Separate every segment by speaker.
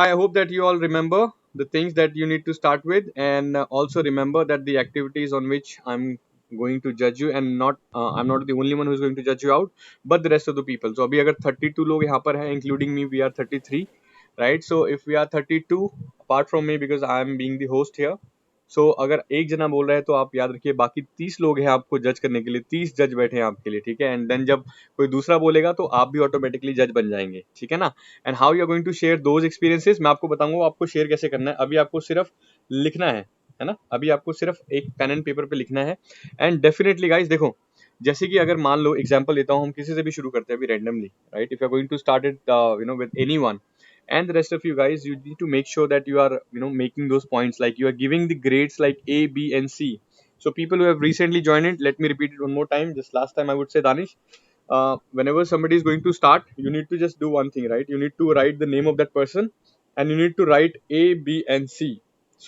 Speaker 1: I hope that you all remember the things that you need to start with, and also remember that the activities on which I'm going to judge you, and not I'm not the only one who's going to judge you out, but the rest of the people. So अभी अगर 32 लोग यहाँ पर हैं, including me, we are 33, right? So if we are 32, apart from me, because I am being the host here, सो अगर एक जना बोल रहा है तो आप याद रखिए बाकी 30 लोग हैं आपको जज करने के लिए, 30 जज बैठे हैं आपके लिए, ठीक है? एंड देन जब कोई दूसरा बोलेगा तो आप भी ऑटोमेटिकली जज बन जाएंगे, ठीक है ना? And how you are going to share those experiences, मैं आपको बताऊंगा आपको शेयर कैसे करना है। अभी आपको सिर्फ लिखना है ना? अभी आपको सिर्फ एक पेन एंड पेपर पे लिखना है। एंड डेफिनेटली गाइस देखो, जैसे कि अगर मान लो एग्जांपल लेता हूँ, हम किसी से भी शुरू करते हैं अभी randomly, right? If you are going to start it with anyone, and the rest of you guys, you need to make sure that you are making those points, like you are giving the grades like A, B and C. So people who have recently joined it, let me repeat it one more time, just last time I would say, Danish, whenever somebody is going to start, you need to just do one thing, right? You need to write the name of that person, and you need to write A, B and C.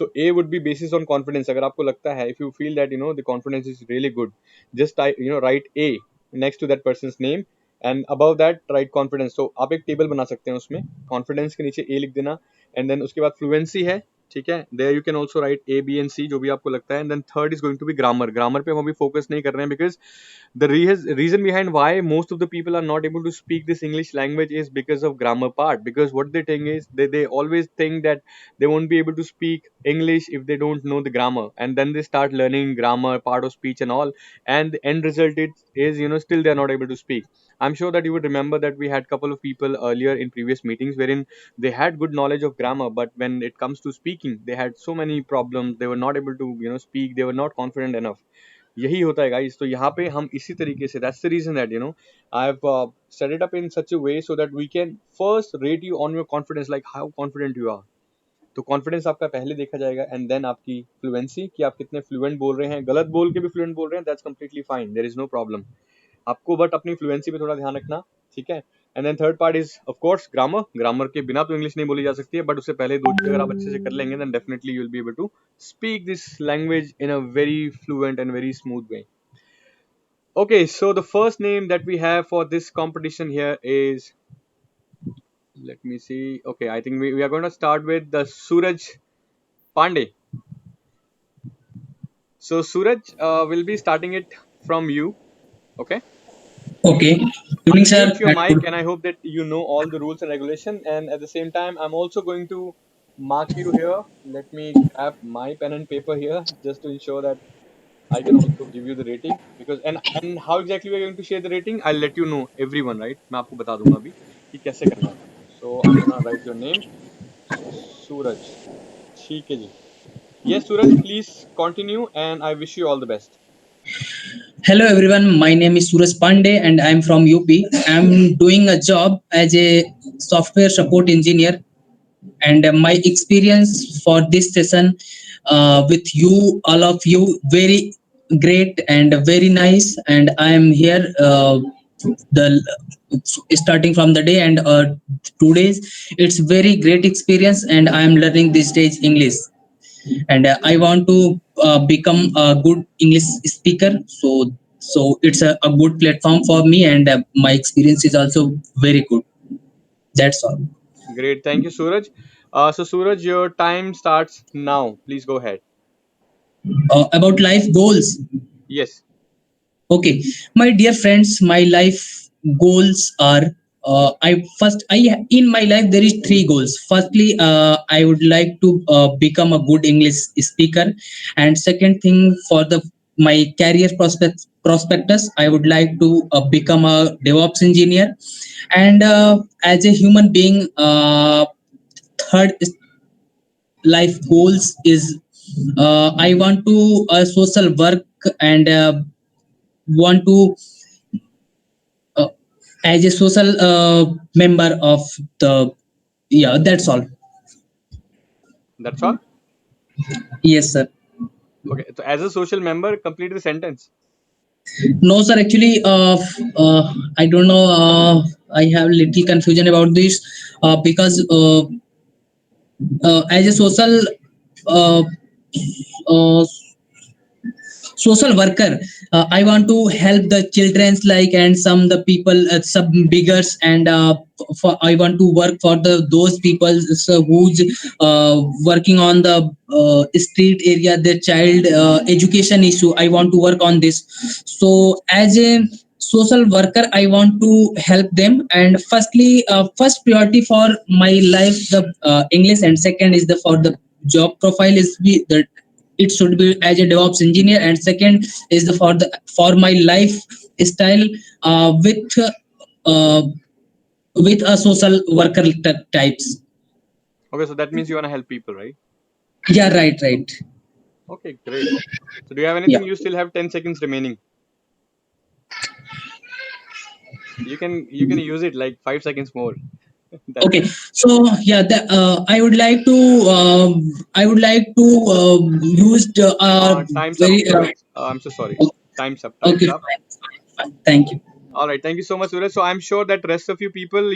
Speaker 1: So A would be basis on confidence. अगर आपको लगता है, if you feel that the confidence is really good, just write A next to that person's name, and above that right confidence. तो आप एक table बना सकते हैं, उसमें कॉन्फिडेंस के नीचे ए लिख देना, एंड देन उसके बाद फ्लुएंसी है, ठीक है? There you can also write A, B and C, जो भी आपको लगता है। And then third is going to be grammar. Grammar पे हम अभी फोकस नहीं कर रहे हैं, because the reason behind why most of the people are not able to speak this English language is because of grammar part. Because what they think is they always think that they won't be able to speak English if they don't know the grammar, and then they start learning grammar, part of speech and all, and the end result is still they are not able to speak. I'm sure that you would remember that we had couple of people earlier in previous meetings wherein they had good knowledge of grammar, but when it comes to speaking, they had so many problems. They were not able to speak. They were not confident enough. यही होता है guys. तो यहाँ पे हम इसी तरीके से, that's the reason that I have set it up in such a way so that we can first rate you on your confidence, like how confident you are. तो कॉन्फिडेंस आपका पहले देखा जाएगा, एंड देन आपकी fluency, कि आप कितने fluent बोल रहे हैं। गलत बोल के भी फ्लुएंट बोल रहे हैं, that's completely fine, there is no problem. आपको बट अपनी फ्लुएंसी पे थोड़ा ध्यान रखना, ठीक है? And then third part is of course grammar. Grammar के बिना तो इंग्लिश नहीं बोली जा सकती है, बट उससे पहले दो चीज अगर आप अच्छे से कर लेंगे, then definitely you will be able to speak this language in a very fluent and very smooth way. Okay, so the first name that we have for this competition here is, let me see. Okay, I think we are going to start with the Suraj Pandey. So Suraj will be starting it from you. Okay.
Speaker 2: Okay. Good evening, sir.
Speaker 1: Unmute your mic, and I hope that you know all the rules and regulation. And at the same time, I'm also going to mark you here. Let me grab my pen and paper here just to ensure that I can also give you the rating, because and how exactly we are going to share the rating, I'll let you know, everyone, right? मैं आपको बता दूंगा अभी कि कैसे करना है। So I'm gonna write your name, सूरज, ठीक है जी। Yes, Suraj, please continue, and I wish you all the best.
Speaker 2: Hello, everyone. My name is Suraj Pandey, and I'm from UP. I'm doing a job as a software support engineer, and my experience for this session with you, all of you, very great and very nice. And I am here the starting from the day and 2 days. It's very great experience, and I am learning this stage English. And I want to become a good English speaker, so it's a good platform for me, and my experience is also very good. That's all.
Speaker 1: Great, thank you, Suraj. So Suraj, your time starts now. Please go ahead.
Speaker 2: About life goals.
Speaker 1: Yes.
Speaker 2: Okay, my dear friends, my life goals are I in my life there is three goals. Firstly, I would like to become a good English speaker, and second thing, for the my career prospectus, I would like to become a DevOps engineer, and as a human being, third life goals is I want to social work, and want to uh, as a social member of the, yeah, that's all.
Speaker 1: That's all.
Speaker 2: Yes, sir.
Speaker 1: Okay, so as a social member, complete the sentence.
Speaker 2: No, sir, actually I don't know, I have little confusion about this because as a social uh, uh, social worker. I want to help the childrens like and some the people some biggers and for I want to work for the those people so who's working on the street area their child education issue. I want to work on this. So as a social worker I want to help them. And firstly first priority for my life the English, and second is the for the job profile is the it should be as a DevOps engineer, and second is the for my lifestyle with uh, with a social worker types.
Speaker 1: Okay, so that means you want to help people, right?
Speaker 2: Yeah, right, right.
Speaker 1: Okay, great. So do you have
Speaker 2: Yeah.
Speaker 1: anything? You still have 10 seconds remaining. You can use it like 5 seconds more. That's
Speaker 2: Okay.
Speaker 1: it.
Speaker 2: So yeah, I would like to use the
Speaker 1: Time's up,
Speaker 2: very
Speaker 1: Suraj. I'm so sorry. Time's up. Time's
Speaker 2: okay.
Speaker 1: up.
Speaker 2: Fine, fine. Thank you.
Speaker 1: All right. Thank you so much, Suraj. So I'm sure that rest of you people,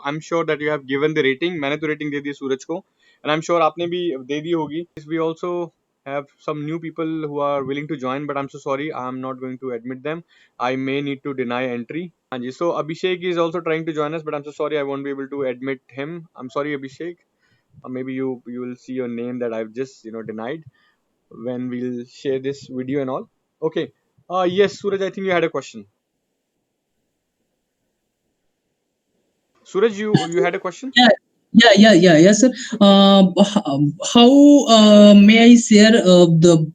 Speaker 1: I'm sure that you have given the rating. मैंने तो rating दे दी है सूरज को, and I'm sure आपने भी दे दी होगी. We also have some new people who are willing to join, but I'm so sorry, I'm not going to admit them. I may need to deny entry. हाँ जी. So Abhishek is also trying to join us, but I'm so sorry, I won't be able to admit him. I'm sorry, Abhishek. Maybe you will see your name that I've just denied when we'll share this video and all. Okay. Yes, Suraj, I think you had a question. Suraj, you had a question?
Speaker 2: Yeah, yes, sir. How may I share the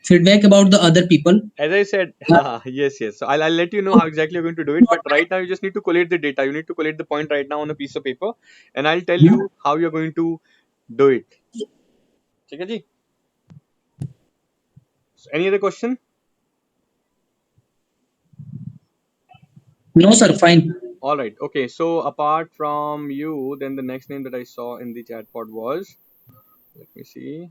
Speaker 2: feedback about the other people?
Speaker 1: As I said,
Speaker 2: Uh,
Speaker 1: yes, yes. So I'll let you know how exactly you're going to do it. But right now, you just need to collate the data. You need to collate the point right now on a piece of paper, and I'll tell you how you're going to do it. ठीक है जी? So any other question?
Speaker 2: no, sir. Fine.
Speaker 1: All right. Okay. So apart from you, then the next name that I saw in the chat pod was. Let me see.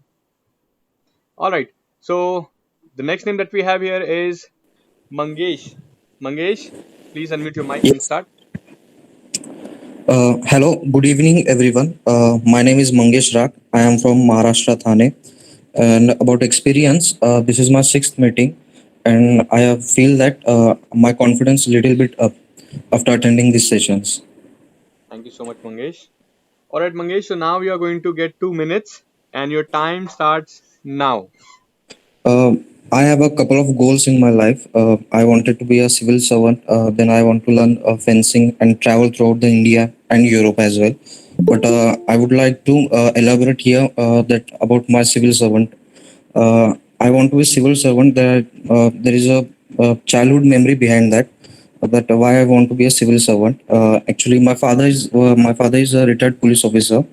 Speaker 1: All right. So the next name that we have here is Mangesh. Mangesh, please unmute your mic and
Speaker 3: Yes.
Speaker 1: start.
Speaker 3: Hello, good evening, everyone. My name is Mangesh Rak. I am from Maharashtra, Thane. And about experience, this is my sixth meeting, and I feel that my confidence little bit up after attending these sessions.
Speaker 1: Thank you so much, Mangesh. All right, Mangesh. So now you are going to get 2 minutes, and your time starts now.
Speaker 3: Uh, I have a couple of goals in my life. I wanted to be a civil servant. Then I want to learn fencing and travel throughout the India and Europe as well. But I would like to elaborate here that about my civil servant. I want to be civil servant. There is a childhood memory behind that. That why I want to be a civil servant. Actually, my father is a retired police officer.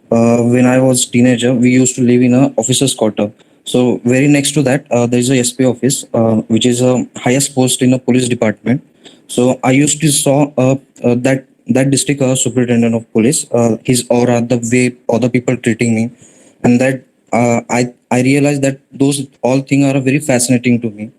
Speaker 3: When I was teenager, we used to live in a officer's quarter. So very next to that, there is a SP office, which is a highest post in a police department. So I used to saw that district superintendent of police, his aura, the way other people treating me, and that I realized that those all things are very fascinating to me.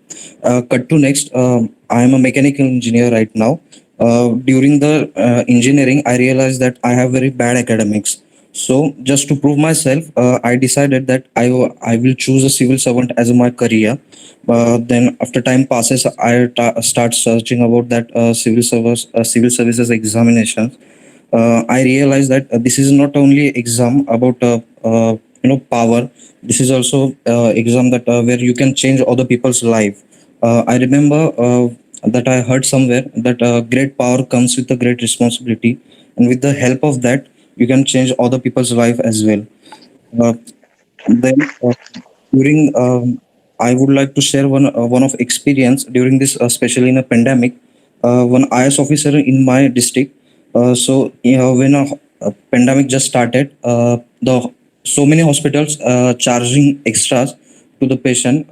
Speaker 3: Cut to next, I am a mechanical engineer right now. During the engineering, I realized that I have very bad academics. So just to prove myself, I decided that I will choose a civil servant as my career. Then after time passes, start searching about that civil services examinations. I realized that this is not only exam about power. This is also exam that where you can change other people's life. I remember that I heard somewhere that great power comes with a great responsibility, and with the help of that, you can change other people's life as well. Uh, then during I would like to share one of experience during this, especially in a pandemic. One IS officer in my district. So when a pandemic just started, the so many hospitals charging extras to the patient,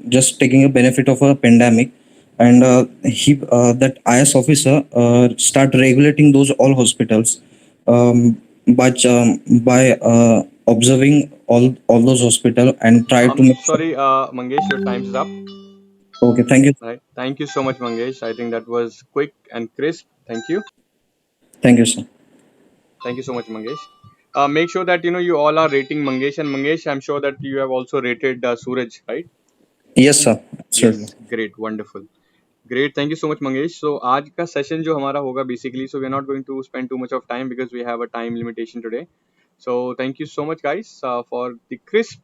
Speaker 3: just taking a benefit of a pandemic, and he that IS officer start regulating those all hospitals, by observing all those hospital and try to
Speaker 1: I'm
Speaker 3: make sure.
Speaker 1: sorry, Mangesh, your time's is up.
Speaker 3: Okay, thank you.
Speaker 1: Right. Thank you so much, Mangesh. I think that was quick and crisp. Thank you.
Speaker 3: Thank you, sir.
Speaker 1: Thank you so much, Mangesh. Make sure that you all are rating Mangesh, and Mangesh, I'm sure that you have also rated Suraj, right?
Speaker 3: Yes, sir.
Speaker 1: Yes,
Speaker 3: Absolutely.
Speaker 1: great, wonderful. Great, thank you so much, Mangesh. So आज का session जो हमारा होगा basically, so we're not going to spend too much of time because we have a time limitation today. So thank you so much, guys, for the crisp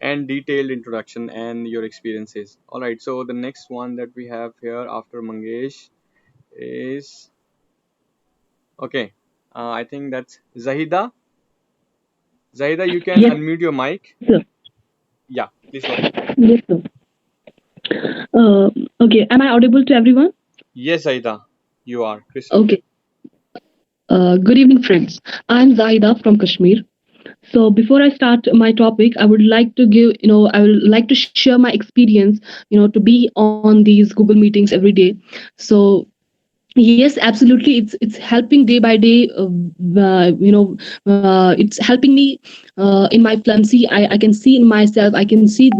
Speaker 1: and detailed introduction and your experiences. All right, so the next one that we have here after Mangesh is okay. I think that's Zahida. Zahida, you can
Speaker 4: Yes,
Speaker 1: unmute your mic.
Speaker 4: sir.
Speaker 1: Yeah, please go ahead.
Speaker 4: Yes, sir. Okay, am I audible to everyone?
Speaker 1: Yes, Zahida, you are crystal clear.
Speaker 4: Okay. Good evening, friends. I'm Zahida from Kashmir. So before I start my topic, I would like to give, I would like to share my experience, to be on these Google meetings every day. So yes, absolutely, it's helping day by day. It's helping me in my fluency. I can see in myself. I can see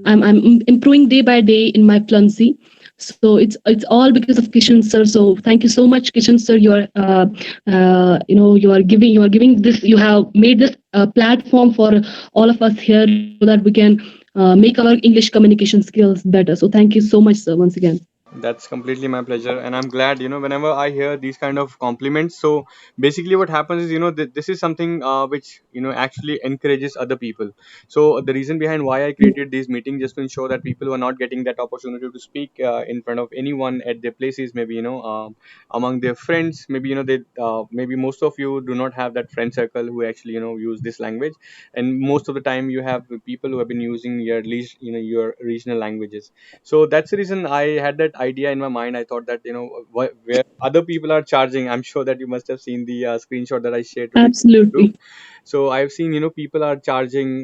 Speaker 4: I'm improving day by day in my fluency. So it's all because of Kishan sir. So thank you so much, Kishan sir. You are giving this. You have made this platform for all of us here so that we can make our English communication skills better. So thank you so much, sir, once again.
Speaker 1: That's completely my pleasure, and I'm glad, whenever I hear these kind of compliments. So basically, what happens is, this is something which actually encourages other people. So the reason behind why I created these meetings just to ensure that people who are not getting that opportunity to speak in front of anyone at their places, maybe among their friends, maybe they maybe most of you do not have that friend circle who actually use this language, and most of the time you have people who have been using your regional languages. So that's the reason I had that idea in my mind. I thought that where other people are charging, I'm sure that you must have seen the screenshot that I shared today in the
Speaker 4: Absolutely.
Speaker 1: group. So I've seen people are charging,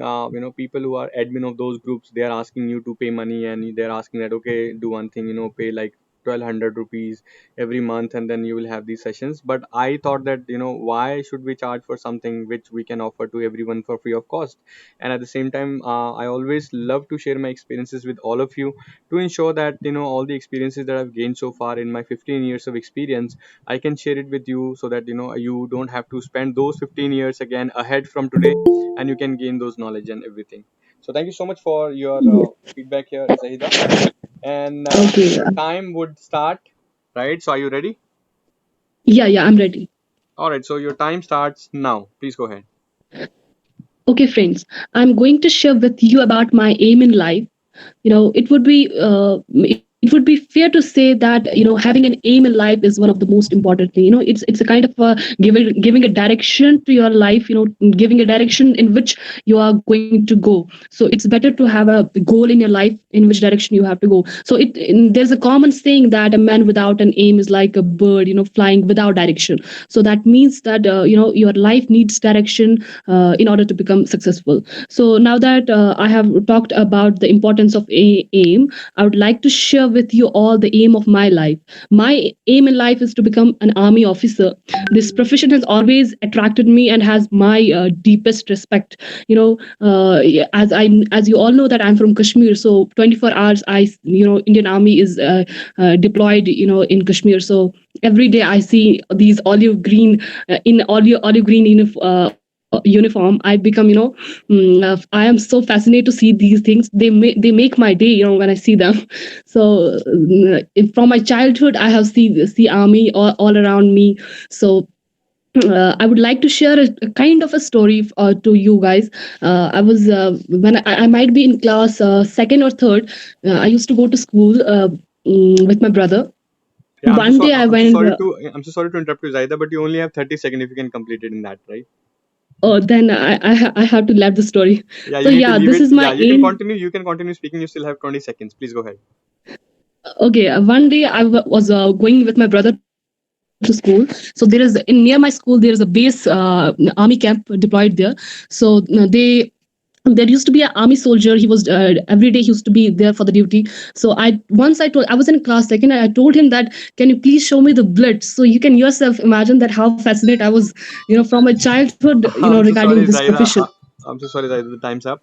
Speaker 1: people who are admin of those groups, they are asking you to pay money, and they're asking that, okay, do one thing, pay like 1200 rupees every month, and then you will have these sessions. But I thought that why should we charge for something which we can offer to everyone for free of cost? And at the same time, I always love to share my experiences with all of you, to ensure that all the experiences that I've gained so far in my 15 years of experience, I can share it with you, so that you don't have to spend those 15 years again ahead from today, and you can gain those knowledge and everything. So thank you so much for your feedback here, Zahida. And
Speaker 4: Okay.
Speaker 1: your time would start, right? So are you ready?
Speaker 4: Yeah, I'm ready.
Speaker 1: All right, so your time starts now. Please go ahead.
Speaker 4: Okay, friends, I'm going to share with you about my aim in life. It would be fair to say that having an aim in life is one of the most important thing. It's a kind of giving a direction to your life. Giving a direction in which you are going to go. So it's better to have a goal in your life in which direction you have to go. So there's a common saying that a man without an aim is like a bird flying without direction. So that means that your life needs direction in order to become successful. So now that I have talked about the importance of aim, I would like to share with you all the aim of my life. My aim in life is to become an army officer. This profession has always attracted me and has my deepest respect. Yeah, as you all know that I'm from Kashmir, so 24 hours Indian Army is deployed in Kashmir. So every day I see these olive green in olive green uniform. I become I am so fascinated to see these things. They make my day when I see them. So from my childhood I have see army all around me. So I would like to share a kind of a story to you guys. I was when I might be in class second or third. I used to go to school with my brother.
Speaker 1: Yeah,
Speaker 4: One day I
Speaker 1: I'm so
Speaker 4: went.
Speaker 1: sorry to interrupt you, Zaida, but you only have 30 seconds if you can complete it in that, right?
Speaker 4: Then I have to let the story.
Speaker 1: Yeah,
Speaker 4: So
Speaker 1: you need to
Speaker 4: yeah,
Speaker 1: leave
Speaker 4: this
Speaker 1: it.
Speaker 4: is
Speaker 1: Yeah,
Speaker 4: my aim.
Speaker 1: you can continue speaking. You still have 20 seconds. Please go ahead.
Speaker 4: Okay, one day was going with my brother to school. So there is in near my school there is a base army camp deployed there. So there used to be an army soldier. He was every day he used to be there for the duty. So I was in class second. I told him that, can you please show me the blood? So you can yourself imagine that how fascinated I was from my childhood
Speaker 1: I'm so
Speaker 4: regarding
Speaker 1: sorry,
Speaker 4: this
Speaker 1: Zaida.
Speaker 4: profession.
Speaker 1: I'm so sorry, Zaida. The time's up.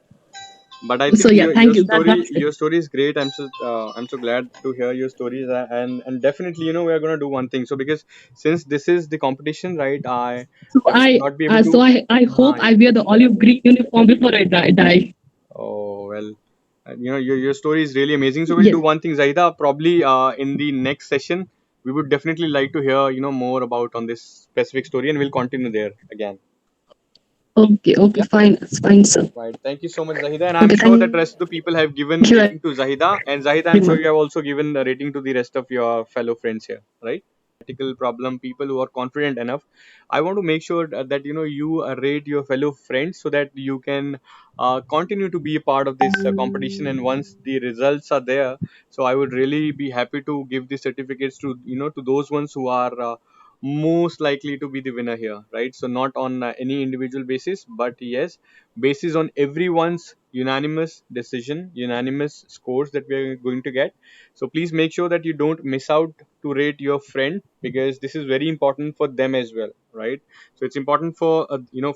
Speaker 1: But I
Speaker 4: So
Speaker 1: think
Speaker 4: yeah, thank you. That's it.
Speaker 1: your story is great. I'm so glad to hear your stories, and definitely we are gonna do one thing. So because since this is the competition, right?
Speaker 4: So
Speaker 1: I would
Speaker 4: I
Speaker 1: not be able to.
Speaker 4: I hope I wear the olive green uniform before I die.
Speaker 1: Oh well. Your story is really amazing. So we'll
Speaker 4: Yes.
Speaker 1: do one thing, Zahida. Probably in the next session, we would definitely like to hear more about on this specific story, and we'll continue there again.
Speaker 4: Okay. Okay.
Speaker 1: Yeah.
Speaker 4: Fine. It's fine, sir.
Speaker 1: Right. Thank you so much, Zahida. And I'm
Speaker 4: Okay.
Speaker 1: sure that
Speaker 4: Thank
Speaker 1: rest of the people have given
Speaker 4: you
Speaker 1: rating to Zahida. And Zahida, I'm
Speaker 4: very
Speaker 1: sure
Speaker 4: much.
Speaker 1: you have also given a rating to the rest of your fellow friends here, right? Practical problem, people who are confident enough. I want to make sure that you rate your fellow friends so that you can continue to be a part of this competition. And once the results are there, so I would really be happy to give the certificates to to those ones who are most likely to be the winner here, right? So not on any individual basis, but yes, basis on everyone's unanimous decision, unanimous scores that we are going to get. So please make sure that you don't miss out to rate your friend, because this is very important for them as well, right? So it's important for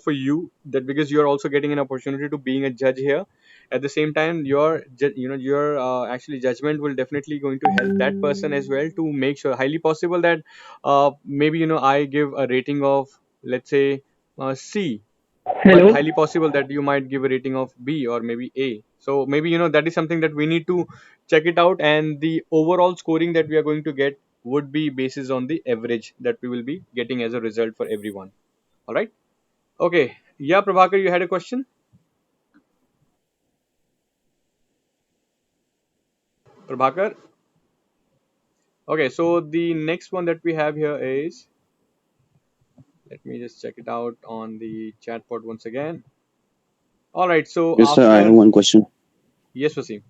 Speaker 1: for you, that because you are also getting an opportunity to being a judge here. At the same time, your actually judgment will definitely going to help that person as well, to make sure, highly possible that maybe I give a rating of, let's say, C, but
Speaker 5: Hello.
Speaker 1: highly possible that you might give a rating of B or maybe A. So maybe that is something that we need to check it out, and the overall scoring that we are going to get would be basis on the average that we will be getting as a result for everyone. All right. Okay. Yeah, Prabhakar, you had a question. Prabhakar. Okay. So the next one that we have here is, let me just check it out on the chat pod once again. All right. So
Speaker 6: Yes, sir. I have
Speaker 1: after,
Speaker 6: one question.
Speaker 1: yes, Wasim.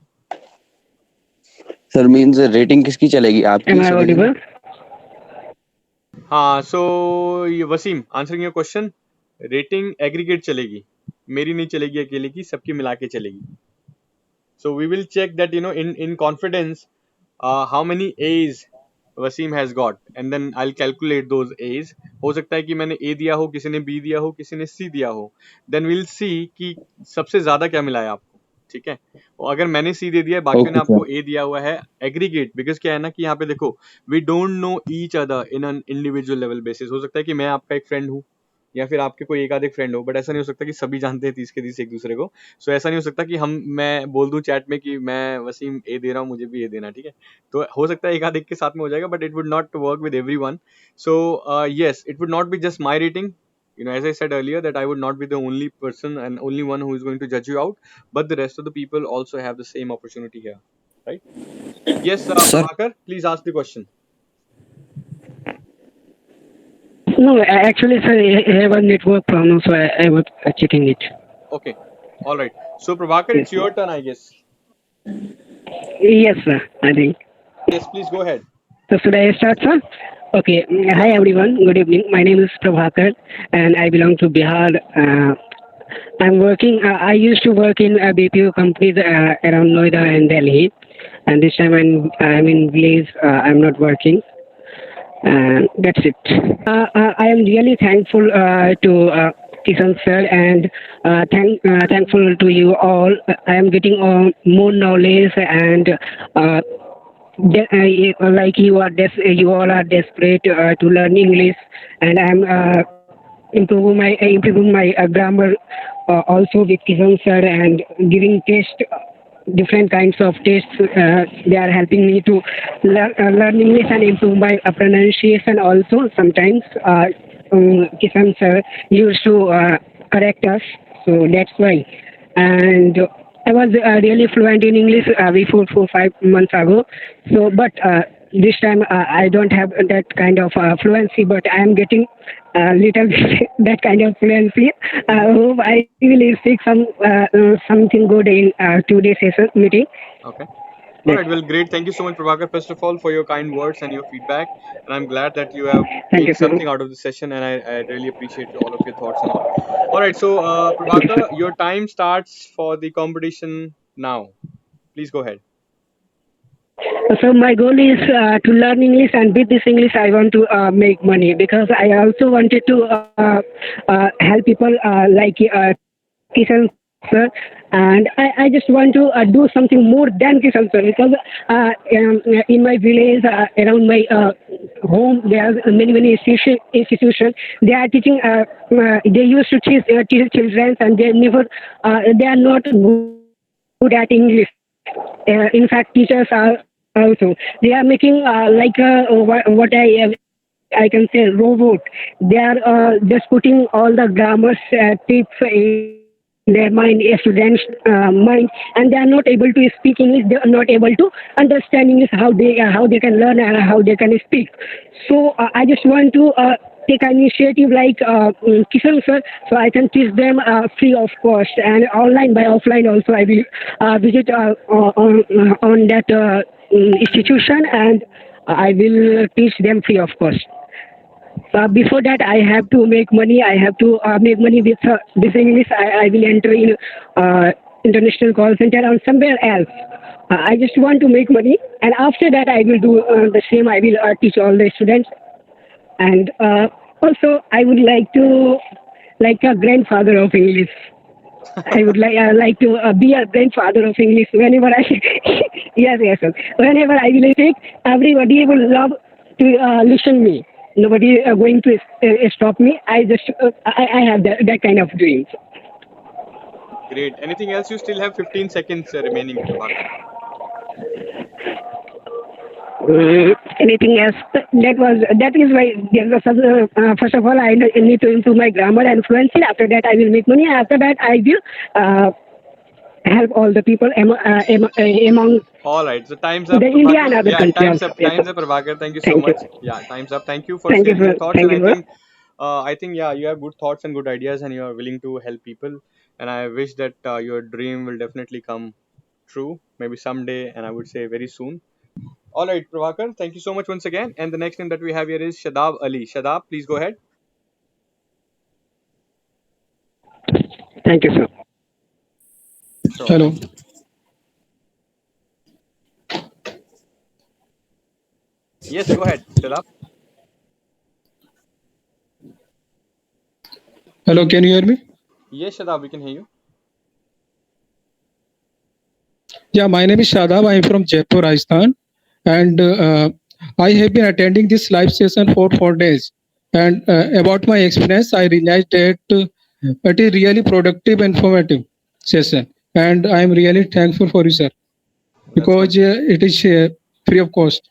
Speaker 6: Sir means rating किसकी चलेगी
Speaker 5: Am
Speaker 6: आपकी
Speaker 5: I
Speaker 6: चलेगी ना
Speaker 5: audible?
Speaker 1: So ये Waseem, answering your question, rating aggregate चलेगी, मेरी नहीं चलेगी अकेले की, सबकी मिला के चलेगी. So we will check that in confidence how many A's Wasim has got, and then I'll calculate those A's. हो सकता है कि मैंने A दिया हो, किसी ने B दिया हो, किसी ने C दिया हो. Then we'll see कि सबसे ज्यादा क्या मिला है आपको. ठीक है. और अगर मैंने C दे दिया है, बाकियों ने
Speaker 3: Okay, sir.
Speaker 1: आपको A दिया हुआ है, एग्रीगेट, बिकॉज क्या है ना कि यहाँ पे देखो, we don't know each other in an individual level basis. हो सकता है कि मैं आपका एक फ्रेंड हूँ, या फिर आपके कोई एक आध एक फ्रेंड हो, बट ऐसा नहीं हो सकता कि सभी जानते हैं 30 के 30 एक दूसरे को. सो ऐसा नहीं हो सकता कि मैं बोल दूं चैट में कि मैं वसीम ए दे रहा हूँ, मुझे भी ए देना, ठीक है. तो हो सकता है एक आध एक के साथ में हो जाएगा, but it would not work with everyone. So yes, it would not be just my rating. As I said earlier, that I would not be the only person and only one who is going to judge you out, but the rest of the people also have the same opportunity here, right? Yes,
Speaker 3: Sir,
Speaker 1: Prabhakar, please ask the question.
Speaker 5: No, actually, sir, I have a network problem, so I was checking it.
Speaker 1: Okay, all right. So Prabhakar,
Speaker 5: Yes,
Speaker 1: it's your turn, I guess.
Speaker 5: yes, sir. I think.
Speaker 1: Yes, please go ahead.
Speaker 5: So should I start, sir? Okay. Hi, everyone. Good evening. My name is Prabhakar, and I belong to Bihar. I'm working. I used to work in BPO companies around Noida and Delhi, and this time I'm in village. I'm not working. That's it. I am really thankful to Kisan sir, and thankful to you all. I am getting more knowledge, and like you all are desperate to learn English, and I'm improving my grammar also with Kisan sir, and giving test different kinds of tests. They are helping me to learn English and improve my pronunciation also. Sometimes Kisan sir used to correct us, so that's why. And I was really fluent in English before 4 5 months ago. So, but this time I don't have that kind of fluency, but I am getting a little bit that kind of fluency. I hope I will speak something good in today's session meeting.
Speaker 1: Okay. All
Speaker 5: That's
Speaker 1: right. Well, great. Thank you so much, Prabhakar, first of all, for your kind words and your feedback. And I'm glad that you have
Speaker 5: Thank you,
Speaker 1: gained
Speaker 5: sir.
Speaker 1: something out of the session. And I really appreciate all of your thoughts and all. All right. So,
Speaker 5: Thank you, sir.
Speaker 1: Prabhakar, your time starts for the competition now. Please go ahead.
Speaker 5: So my goal is to learn English, and with this English, I want to make money, because I also wanted to help people like Kishan sir, and I just want to do something more than Kishan sir, because in my village, around my home, there are many institutions. They are teaching. They used to teach children, and they are not good at English. In fact, teachers are also they are making what I can say robot. They are just putting all the grammar tips in their mind, a student's mind, and they are not able to speak English. They are not able to understand English how they can learn and how they can speak. So I just want to take an initiative like Kishan sir, so I can teach them free of cost and online by offline also. I will visit on that institution and I will teach them free of cost. Before that, I have to make money. I have to make money with this English. I will enter in international call center or somewhere else. I just want to make money, and after that, I will do the same. I will teach all the students, and also I would like to like a grandfather of English. I would like to be a grandfather of English. Whenever I yes. Whenever I will speak, everybody will love to listen me. Nobody going to stop me. I have that kind of dreams.
Speaker 1: Great. Anything else? You still have 15 seconds remaining, Prabhakar.
Speaker 5: Anything else? That is why first of all I need to improve my grammar and fluency. After that I will make money. After that I will help all the people among
Speaker 1: All right. So time's up,
Speaker 5: the India and
Speaker 1: Prabhakar.
Speaker 5: other
Speaker 1: Yeah,
Speaker 5: countries
Speaker 1: time's
Speaker 5: also.
Speaker 1: up.
Speaker 5: Yes,
Speaker 1: Time's
Speaker 5: sir.
Speaker 1: up, Prabhakar. Thank you so
Speaker 5: Thank you.
Speaker 1: much. Yeah, time's up. Thank you for
Speaker 5: Thank you,
Speaker 1: sharing your
Speaker 5: sir.
Speaker 1: thoughts. And
Speaker 5: Thank you, sir.
Speaker 1: I think, yeah, you have good thoughts and good ideas, and you are willing to help people. And I wish that your dream will definitely come true, maybe someday, and I would say very soon. All right, Prabhakar. Thank you so much once again. And the next name that we have here is Shadab Ali. Shadab, please go ahead.
Speaker 5: Thank you, sir.
Speaker 1: Sure.
Speaker 7: Hello.
Speaker 1: Yes, go ahead, Shadab.
Speaker 7: Hello, can you hear me?
Speaker 1: Yes, Shadab, we can hear you.
Speaker 7: Yeah, my name is Shadab. I am from Jaipur, Rajasthan, and I have been attending this live session for 4 days. And about my experience, I realized that it is really productive, informative session, and I am really thankful for you, sir,
Speaker 1: That's
Speaker 7: because it is free of cost.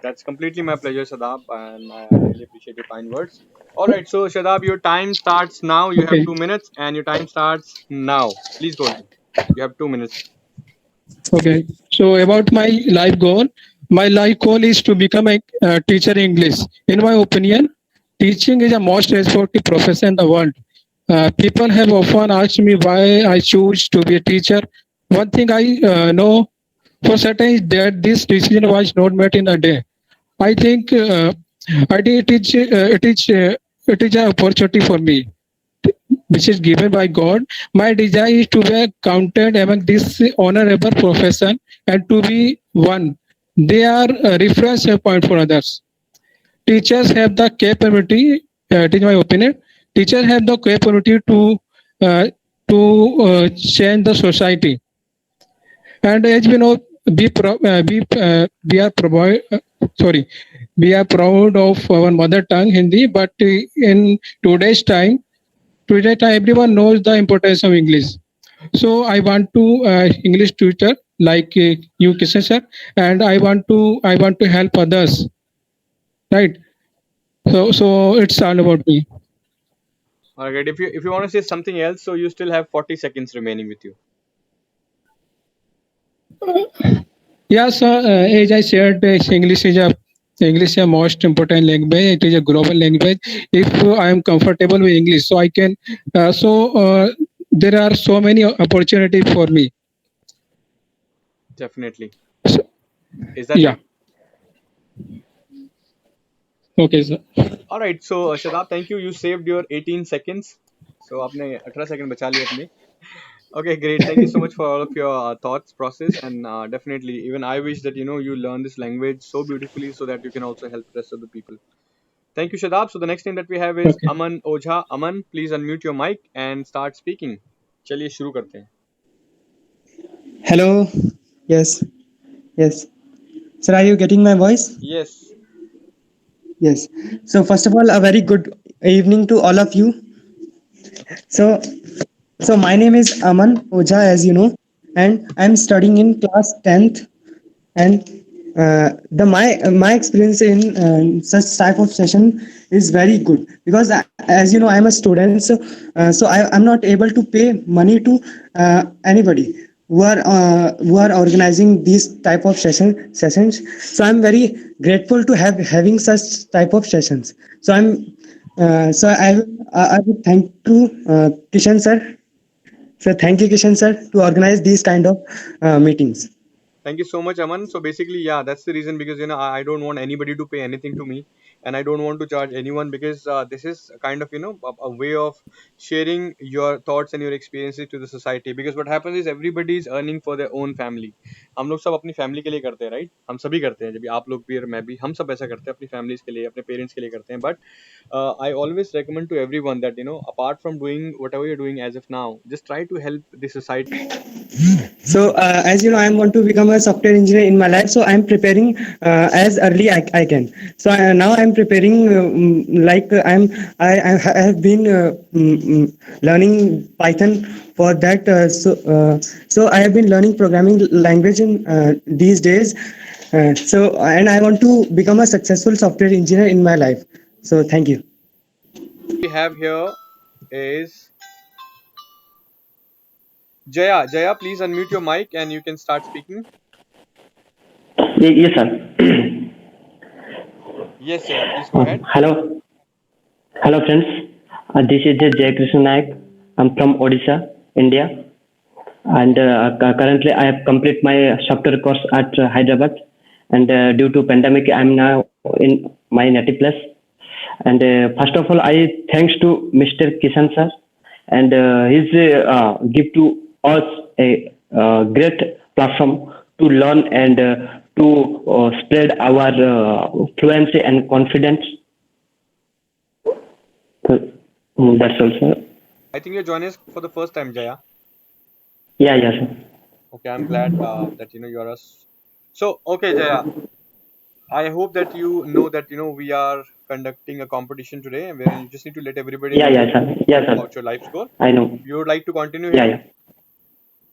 Speaker 1: That's completely my pleasure, Shadab, and I really appreciate your kind words. All right, so Shadab, your time starts now. You have
Speaker 7: Okay.
Speaker 1: 2 minutes, and your time starts now. Please go ahead. You have 2 minutes.
Speaker 7: Okay. So about my life goal is to become a teacher in English. In my opinion, teaching is the most respected profession in the world. People have often asked me why I choose to be a teacher. One thing I know for certain is that this decision was not made in a day. I think it is an opportunity for me which is given by God. My desire is to be counted among this honorable profession and to be one. They are a reference point for others. Teachers have the capability, it is my opinion, teachers have the capability uh, change the society. And as we know, we are we are proud of our mother tongue Hindi, but in today's time, everyone knows the importance of English. So I want to English tutor like you, Kishan sir, and I want to help others, right? So it's all about me.
Speaker 1: All right. If you want to say something else, so you still have 40 seconds remaining with you.
Speaker 7: Yeah, so as I said, English is a most important language. It is a global language. If I am comfortable with English, so I can. There are so many opportunities for me.
Speaker 1: Definitely.
Speaker 7: So,
Speaker 1: Is that
Speaker 7: yeah.
Speaker 1: it?
Speaker 7: Okay, sir.
Speaker 1: All right. So Shadab, thank you. You saved your 18 seconds. So आपने 18 second बचा लिए अपने. Okay, great. Thank you so much for all of your thoughts, process, and definitely, even I wish that you learn this language so beautifully so that you can also help the rest of the people. Thank you, Shadab. So the next name that we have is
Speaker 7: Okay.
Speaker 1: Aman Ojha. Aman, please unmute your mic and start speaking. चलिए शुरू करते हैं.
Speaker 8: Hello. Yes. Yes. Sir, are you getting my voice?
Speaker 1: Yes.
Speaker 8: Yes. So first of all, a very good evening to all of you. So, so my name is Aman Ojha, as you know, and I'm studying in class 10th. And the my experience in such type of session is very good, because as you know, I'm a student, so I'm not able to pay money to anybody who are organizing these type of sessions. So I'm very grateful to have having such type of sessions. So I would thank to Kishan sir. So thank you, Kishan sir, to organize these kind of meetings.
Speaker 1: Thank you so much, Aman. So basically, yeah, that's the reason, because I don't want anybody to pay anything to me, and I don't want to charge anyone, because this is a kind of a way of sharing your thoughts and your experiences to the society. Because what happens is everybody is earning for their own family. हम लोग सब अपनी family के लिए करते हैं, right? हम सभी करते हैं, जब आप लोग भी और मैं भी, हम सब ऐसा करते हैं अपनी फैमिलीज के लिए, अपने पेरेंट्स के लिए करते हैं. But I always recommend to everyone that apart from doing whatever you're doing as of now, just try to help the society.
Speaker 8: So, as you know, I want to become a software engineer in my life. So, I'm preparing as early I can. So now I'm preparing like I have been learning Python for that. So I have been learning programming language in these days. And I want to become a successful software engineer in my life. So thank you.
Speaker 1: We have here is Jaya. Jaya, please unmute your mic and you can start speaking.
Speaker 9: Yes, sir.
Speaker 1: Yes, Jaya, please go ahead.
Speaker 9: Hello, friends. This is Jay Krishna Naik. I'm from Odisha, India, and currently I have completed my software course at Hyderabad. And due to pandemic, I'm now in my native place. And first of all, I thanks to Mr. Kishan sir, and his give to us a great platform to learn and to spread our fluency and confidence. So, that's all, sir.
Speaker 1: I think you're joining us for the first time, Jaya.
Speaker 9: Yeah, yes, sir.
Speaker 1: Okay, I'm glad that you're us. So, okay, Jaya. I hope that you know that we are conducting a competition today, where you just need to let everybody
Speaker 9: Yeah,
Speaker 1: know
Speaker 9: yeah, sir. Yeah, sir.
Speaker 1: about your life score.
Speaker 9: I know.
Speaker 1: You would like to continue
Speaker 9: Yeah,
Speaker 1: here?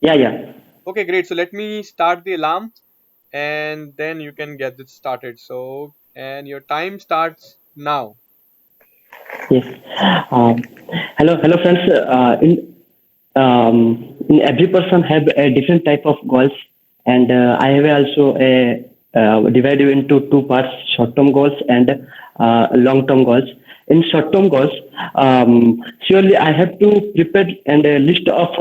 Speaker 9: yeah. Yeah, yeah.
Speaker 1: Okay, great. So let me start the alarm, and then you can get this started. So, and your time starts now.
Speaker 9: Yes. Hello, friends. In every person have a different type of goals, and I have also a divided into two parts: short-term goals and long-term goals. In short-term goals, surely I have to prepare and a list of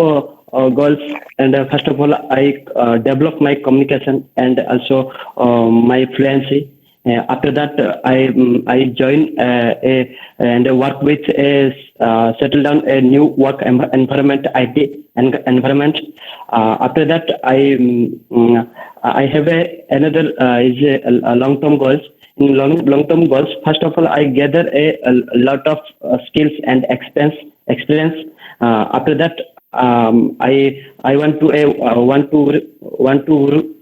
Speaker 9: goals. And first of all, I develop my communication and also my fluency. After that, I join and work with settle down a new work environment, IT environment. After that, I have another is a long term goals. In long term goals, first of all, I gather a lot of skills and experience. After that, I want to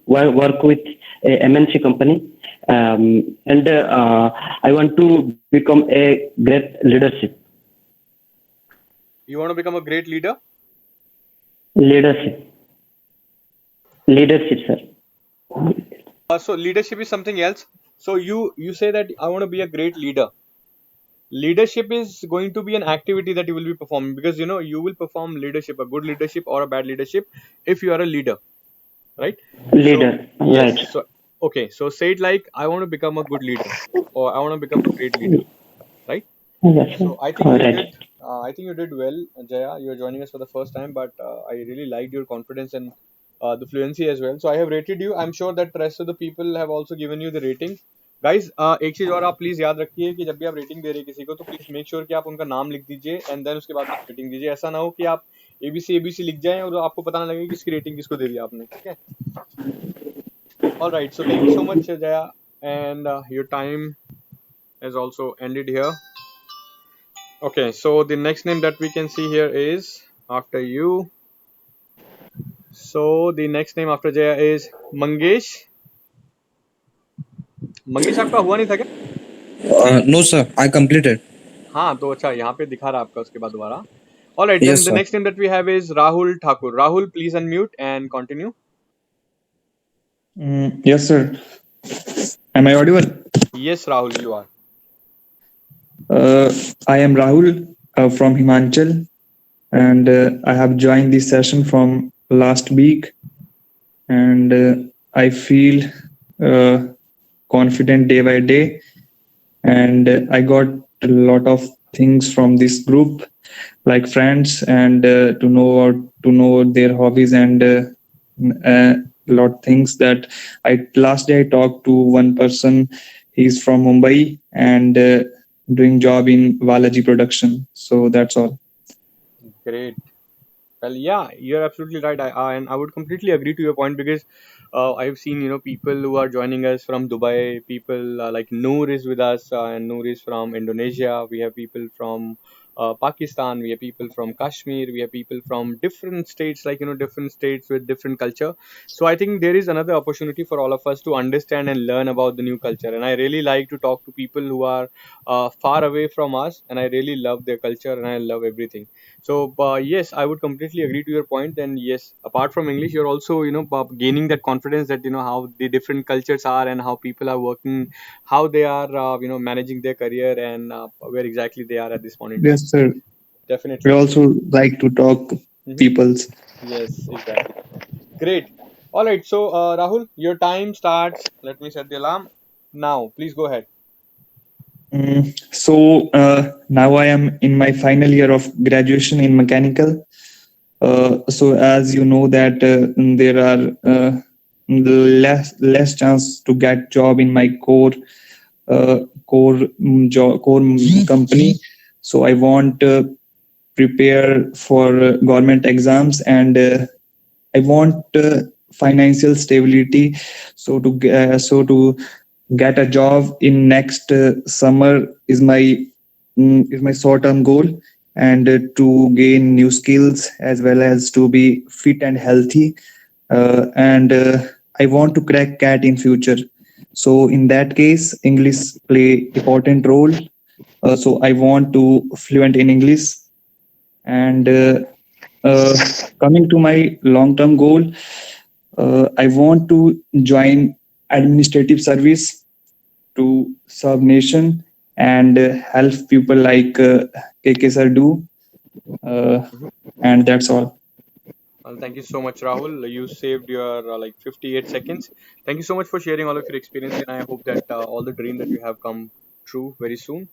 Speaker 9: work with a MNC company. And I want to become a great leadership.
Speaker 1: You want to become a great leader?
Speaker 9: Leadership, sir.
Speaker 1: So leadership is something else. So you say that I want to be a great leader. Leadership is going to be an activity that you will be performing, because you will perform leadership, a good leadership or a bad leadership, if you are a leader, right?
Speaker 9: Leader,
Speaker 1: so, yes.
Speaker 9: right.
Speaker 1: So okay, so say it like, I want to become a good leader, or I want to become a great leader, right?
Speaker 9: Yes,
Speaker 1: So I think
Speaker 9: right.
Speaker 1: you did well, Jaya. You're joining us for the first time, but I really liked your confidence and the fluency as well. So I have rated you. I'm sure that the rest of the people have also given you the rating. Guys, एक चीज और आप please याद रखिए कि जब भी आप रेटिंग दे रहे हैं किसी को, तो प्लीज मेक श्योर कि आप उनका नाम लिख दीजिए, एंड देन उसके बाद आप रेटिंग दीजिए. ऐसा ना हो कि आप एबीसी लिख जाएं और आपको पता ना लगे किसकी रेटिंग किसको दे दी आपने. ठीक है? Alright, so thank you so much, Jaya, and your time has also ended here. Okay, so the next name that we can see here is after you. So the next name after Jaya is Mangesh. Mangesh आपका हुआ नहीं था क्या?
Speaker 3: No, sir. I completed.
Speaker 1: हाँ, तो अच्छा यहाँ पे दिखा रहा आपका उसके बाद दोबारा. All right, then
Speaker 3: Yes,
Speaker 1: the
Speaker 3: sir.
Speaker 1: next name that we have is Rahul Thakur. Rahul, please unmute and continue.
Speaker 10: Yes, sir. Am I audible?
Speaker 1: Yes, Rahul, you are.
Speaker 10: Uh, I am Rahul from Himachal, and I have joined this session from last week, and I feel uh, confident day by day, and I got a lot of things from this group, like friends, and to know their hobbies and lot things that I last day I talked to one person. He's from Mumbai and doing job in Balaji production. So that's all.
Speaker 1: Great. Well, yeah, you're absolutely right. And I would completely agree to your point because I've seen people who are joining us from Dubai. People like Noor is with us, and Noor is from Indonesia. We have people from Pakistan. We have people from Kashmir. We have people from different states, like different states with different culture. So I think there is another opportunity for all of us to understand and learn about the new culture. And I really like to talk to people who are far away from us, and I really love their culture and I love everything. So yes, I would completely agree to your point. And yes, apart from English, you're also gaining that confidence that how the different cultures are and how people are working, how they are managing their career, and where exactly they are at this point in time.
Speaker 10: Yes, sir. We
Speaker 1: Definitely.
Speaker 10: also like to talk
Speaker 1: Hmm.
Speaker 10: people's.
Speaker 1: Yes, exactly. Great. All right. So Rahul, your time starts. Let me set the alarm now. Please go ahead.
Speaker 10: So now I am in my final year of graduation in mechanical. So as you know that there are less chance to get job in my core company. So I want prepare for government exams, and I want financial stability. So to get a job in next summer is my short term goal, and to gain new skills as well as to be fit and healthy, and I want to crack cat in future. So in that case English play important role. So I want to fluent in English, and uh, coming to my long term goal, I want to join administrative service to serve nation and help people like KK sir do, uh,
Speaker 1: Mhm.
Speaker 10: and that's all.
Speaker 1: Well, thank you so much, Rahul. You saved your like 58 seconds. Thank you so much for sharing all of your experience, and I hope that all the dream that you have come true very soon.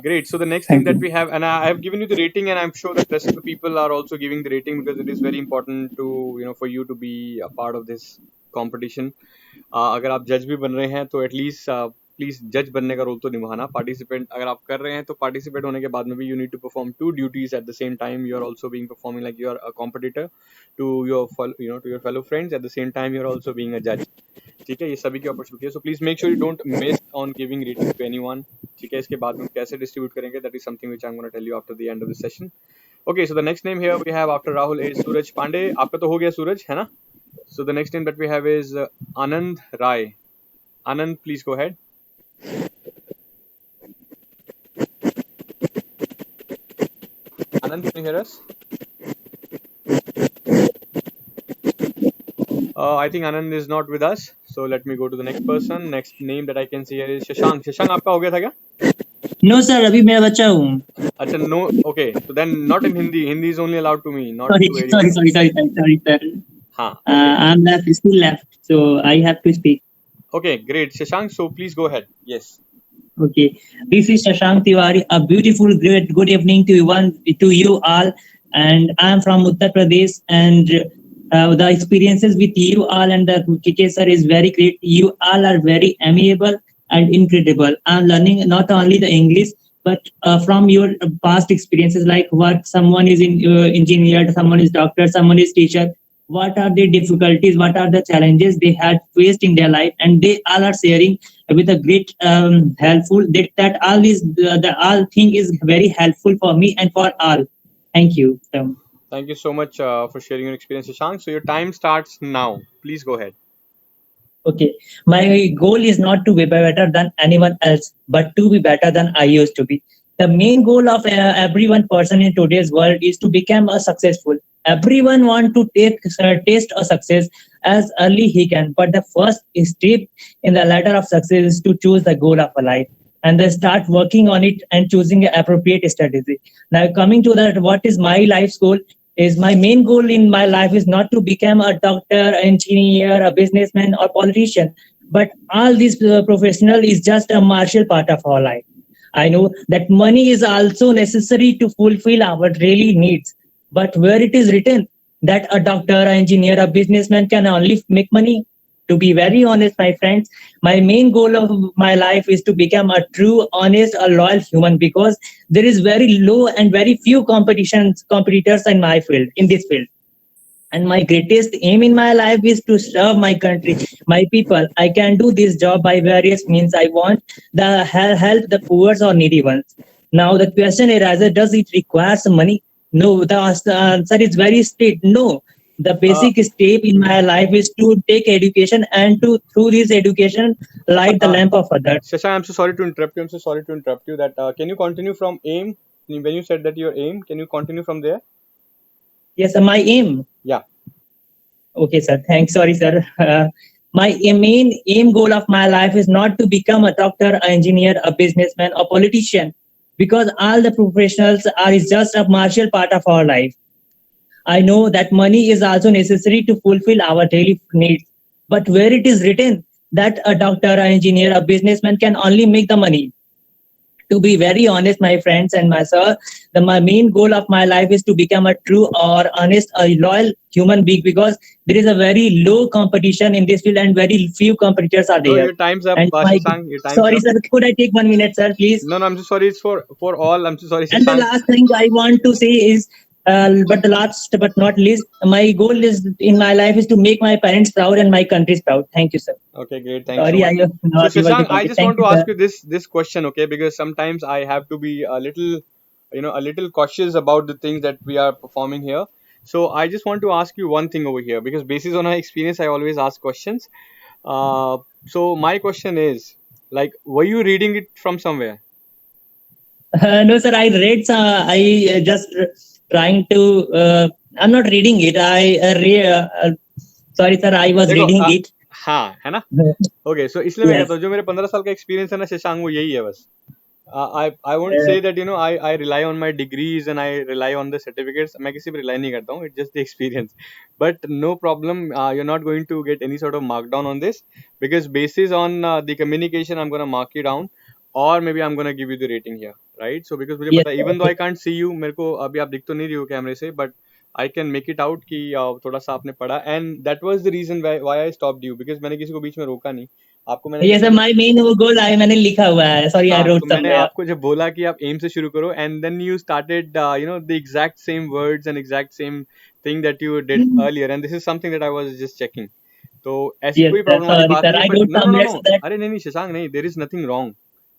Speaker 1: Great. So the next name
Speaker 10: Thank
Speaker 1: that
Speaker 10: you.
Speaker 1: we have, and I have given you the rating, and I'm sure that rest of the people are also giving the rating because it is very important to for you to be a part of this competition. अगर आप जज भी बन रहे हैं तो at least please जज बनने का रोल तो निभाना. पार्टिसिपेंट अगर आप कर रहे हैं तो पार्टिसिपेट होने के बाद में भी you need to perform two duties at the same time. You are also being performing like you are a competitor to your to your fellow friends. At the same time you are also being a जज. ठीक है, ये सभी की opportunity है. So please make sure you don't miss on giving rating to anyone. ठीक है, इसके बाद में कैसे डिस्ट्रीब्यूट करेंगे that is something which I am gonna tell you after the end of the session. Okay, so the next name here we have after Rahul is Suraj Pandey. आपका तो हो गया सूरज, है ना? So the next name that we have is Anand Rai. Anand, please go ahead. Anand, can you hear us? I think Anand is not with us. So let me go to the next person. Next name that I can see here is Shashank. Shashank, आपका हो गया था क्या?
Speaker 2: No sir, अभी मैं बच्चा हूँ.
Speaker 1: अच्छा, no. Okay, so then not in Hindi. Hindi is only allowed to me, not
Speaker 2: Sorry,
Speaker 1: to
Speaker 2: sorry,
Speaker 1: anyone.
Speaker 2: sorry, sir.
Speaker 1: हाँ, okay.
Speaker 2: I'm left, still left, so I have to speak.
Speaker 1: Okay, great. Shashank, so please go ahead. Yes.
Speaker 2: Okay, this is Shashank Tiwari. A beautiful, great, good evening to you all, and I am from Uttar Pradesh, and the experiences with you all and the KK sir is very great. You all are very amiable and incredible. I'm learning not only the English, but from your past experiences, like what someone is in engineer, someone is doctor, someone is teacher. What are the difficulties? What are the challenges they had faced in their life, and they all are sharing with a great helpful that all is the all thing is very helpful for me and for all. Thank you.
Speaker 1: Thank you so much for sharing your experience, Shashank. So your time starts now. Please go ahead.
Speaker 2: Okay, my goal is not to be better than anyone else, but to be better than I used to be.
Speaker 11: The main goal of every one person in today's world is to become a successful. Everyone want to taste a success as early he can, but the first step in the ladder of success is to choose the goal of a life and then start working on it and choosing an appropriate strategy. Now, coming to that, what is my life's goal? Is my main goal in my life is not to become a doctor, engineer, a businessman, or politician, but all these professional is just a martial part of our life. I know that money is also necessary to fulfill our daily needs, but where it is written that a doctor, an engineer, a businessman can only make money. To be very honest, my friends, my main goal of my life is to become a true, honest, a loyal human because there is very low and very few competitors in my field, in this field. And my greatest aim in my life is to serve my country, my people. I can do this job by various means. I want the help the poor or needy ones. Now the question arises, does it require some money? No, the answer is very straight, no. The
Speaker 1: Uh,
Speaker 11: basic step in my life is to take education and to through this education light the
Speaker 1: uh,
Speaker 11: lamp of others.
Speaker 1: Shashank, I'm so sorry to interrupt you. I'm so sorry to interrupt you. That can you continue from aim when you said that your aim? Can you continue from there?
Speaker 11: Yes, my aim.
Speaker 1: Yeah.
Speaker 11: Okay, sir. Thanks. Sorry, sir. My main aim goal of my life is not to become a doctor, an engineer, a businessman, or politician, because all the professionals are is just a martial part of our life. I know that money is also necessary to fulfill our daily needs, but where it is written that a doctor, an engineer, a businessman can only make the money, to be very honest, my friends and myself, my main goal of my life is to become a true or honest, a loyal human being because there is a very low competition in this field and very few competitors are
Speaker 1: No,
Speaker 11: there.
Speaker 1: your time's up,
Speaker 11: And my
Speaker 1: Shashank. Your time's
Speaker 11: sorry,
Speaker 1: up.
Speaker 11: sir, could I take 1 minute, sir, please?
Speaker 1: No, no, I'm so sorry. It's for all. I'm so sorry,
Speaker 11: And the
Speaker 1: Shashank.
Speaker 11: last thing I want to say is, but the last but not least, my goal is in my life is to make my parents proud and my country proud. Thank you, sir.
Speaker 1: Okay, great. Thanks so
Speaker 11: Sorry, I
Speaker 1: much.
Speaker 11: was
Speaker 1: So
Speaker 11: not able to
Speaker 1: Shashank, I
Speaker 11: complete.
Speaker 1: just
Speaker 11: Thank
Speaker 1: want
Speaker 11: you,
Speaker 1: to
Speaker 11: sir.
Speaker 1: ask you this question, okay? Because sometimes I have to be a little, a little cautious about the things that we are performing here. So I just want to ask you one thing over here because basis on my experience, I always ask questions. So my question is, like, were you reading it from somewhere?
Speaker 11: No, sir. I read. I just trying to. I'm not reading it. Sorry, sir. I was
Speaker 1: देखो
Speaker 11: reading it.
Speaker 1: हाँ है ना okay so इसलिए मैं कहता
Speaker 11: Yes.
Speaker 1: हूँ जो मेरे 15 साल का एक्सपीरियंस है ना शशांक वो यही है बस I won't say
Speaker 11: Uh,
Speaker 1: that I rely on my degrees and I rely on the certificates. मैं किसी पे rely नहीं करता हूँ. It's just the experience. But no problem. You're not going to get any sort of markdown on this because basis on the communication, I'm gonna mark you down, or maybe I'm gonna give you the rating here, right? So because मुझे
Speaker 11: yes.
Speaker 1: पता है, even though I can't see you, मेरे को अभी आप दिख तो नहीं रही हो कैमरे से, but I can make it out कि थोड़ा सा आपने पढ़ा and that was the reason why I stopped you because मैंने किसी को बीच में रोका नहीं. आपको मैंने
Speaker 11: Yes,
Speaker 1: जब
Speaker 11: sir. My main goal I मैंने लिखा हुआ है. Sorry, I
Speaker 1: हाँ तो
Speaker 11: wrote
Speaker 1: मैंने
Speaker 11: somewhere.
Speaker 1: आपको जब बोला कि आप एम से शुरू करो and then you started the exact same words and exact same thing that you did earlier and this is something that I was just checking तो ऐसी
Speaker 11: Yes,
Speaker 1: कोई
Speaker 11: sir.
Speaker 1: प्रॉब्लम वाली
Speaker 11: Sorry,
Speaker 1: बात
Speaker 11: sir.
Speaker 1: नहीं है
Speaker 11: I
Speaker 1: but
Speaker 11: wrote
Speaker 1: no no no
Speaker 11: somewhere
Speaker 1: no
Speaker 11: so that.
Speaker 1: अरे नहीं नहीं शशांक नहीं देयर इज नथिंग रॉन्ग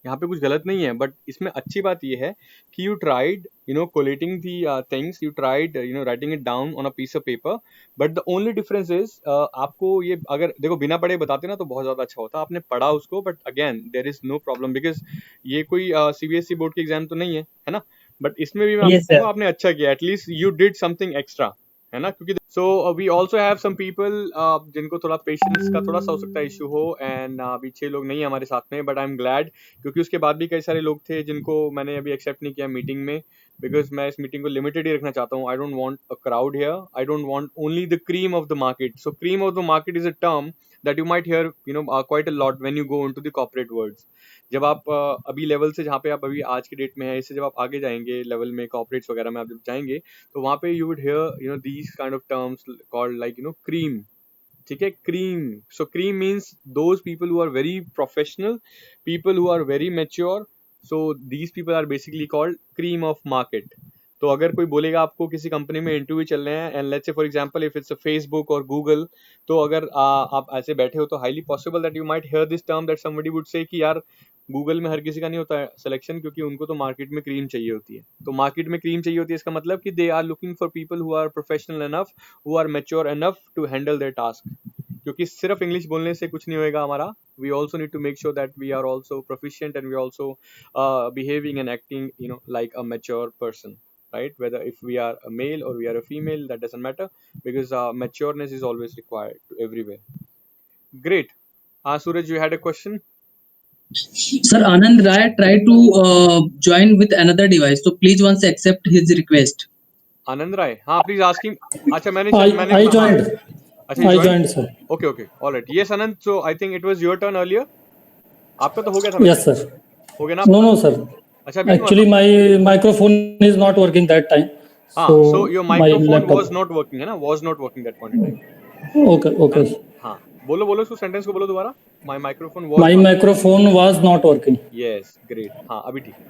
Speaker 1: यहाँ पे कुछ गलत नहीं है बट इसमें अच्छी बात ये है कि you tried collating the things you tried writing it down on a piece of paper but the only difference is आपको ये अगर देखो बिना पढ़े बताते ना तो बहुत ज्यादा अच्छा होता आपने पढ़ा उसको but again there is no problem because ये कोई सीबीएसई बोर्ड की एग्जाम तो नहीं है ना बट इसमें भी मैं आपको
Speaker 11: Yes, sir.
Speaker 1: कहूँगा आपने अच्छा किया at least you did something extra है ना क्योंकि so we also have some people जिनको थोड़ा पेशेंस का थोड़ा सा हो सकता है इशू हो एंड अभी 6 लोग नहीं है हमारे साथ में बट आई एम ग्लैड क्योंकि उसके बाद भी कई सारे लोग थे जिनको मैंने अभी एक्सेप्ट नहीं किया मीटिंग में बिकॉज मैं इस मीटिंग को लिमिटेड ही रखना चाहता हूँ I don't want a crowd here I don't want only the cream of the market so cream of the market is a term that you might hear quite a lot when you go into the corporate worlds जब आप अभी level से जहाँ पे आप अभी आज के डेट में है इससे जब आप आगे जाएंगे लेवल में कॉर्पोरेट्स वगैरह में आप जब जाएंगे तो वहाँ पे you would hear these kind of terms called like cream ठीक है cream so cream means those people who are very professional people who are very mature so these people are basically called cream of market तो अगर कोई बोलेगा आपको किसी company में interview चल रहे हैं and let's say for example if it's a Facebook और गूगल तो अगर आप ऐसे बैठे हो तो highly possible that you might here this term that somebody would say कि यार गूगल में हर किसी का नहीं होता है सिलेक्शन क्योंकि उनको तो मार्केट में क्रीम चाहिए होती है तो मार्केट में क्रीम चाहिए होती है इसका मतलब कि they are looking for people who are professional enough who are mature enough to handle their task क्योंकि सिर्फ इंग्लिश बोलने से कुछ नहीं होएगा हमारा. We also need to make sure that we are also proficient and we are also behaving and acting, like a mature person, right? Whether if we are a male or we are a female, that doesn't matter, because matureness is always required to everywhere. Great. Suraj, you had a question?
Speaker 2: Sir, Anand Rai tried to join with another device, so please once accept his request.
Speaker 1: Anand Rai, हाँ, please ask him. अच्छा, मैंने
Speaker 12: I
Speaker 1: हाँ,
Speaker 12: joined.
Speaker 1: अच्छा, you
Speaker 12: I
Speaker 1: joined?
Speaker 12: joined, sir.
Speaker 1: Okay, all right. Yes, Anand. So I think it was your turn earlier. आपका तो हो गया था
Speaker 12: Yes,
Speaker 1: वैसे.
Speaker 12: sir.
Speaker 1: हो गया ना
Speaker 12: No,
Speaker 1: आपका?
Speaker 12: no, sir.
Speaker 1: अच्छा, अभी नहीं हुआ
Speaker 12: Actually,
Speaker 1: था?
Speaker 12: my microphone is not working that time.
Speaker 1: हाँ,
Speaker 12: So
Speaker 1: so your
Speaker 12: my
Speaker 1: microphone
Speaker 12: laptop.
Speaker 1: was not working, है ना? Was not working that point in time.
Speaker 12: Okay, okay.
Speaker 1: हाँ, बोलो उसको सेंटेंस को बोलो दोबारा. My microphone was
Speaker 12: My
Speaker 1: not.
Speaker 12: microphone was not working.
Speaker 1: Yes, great. हाँ, अभी ठीक है.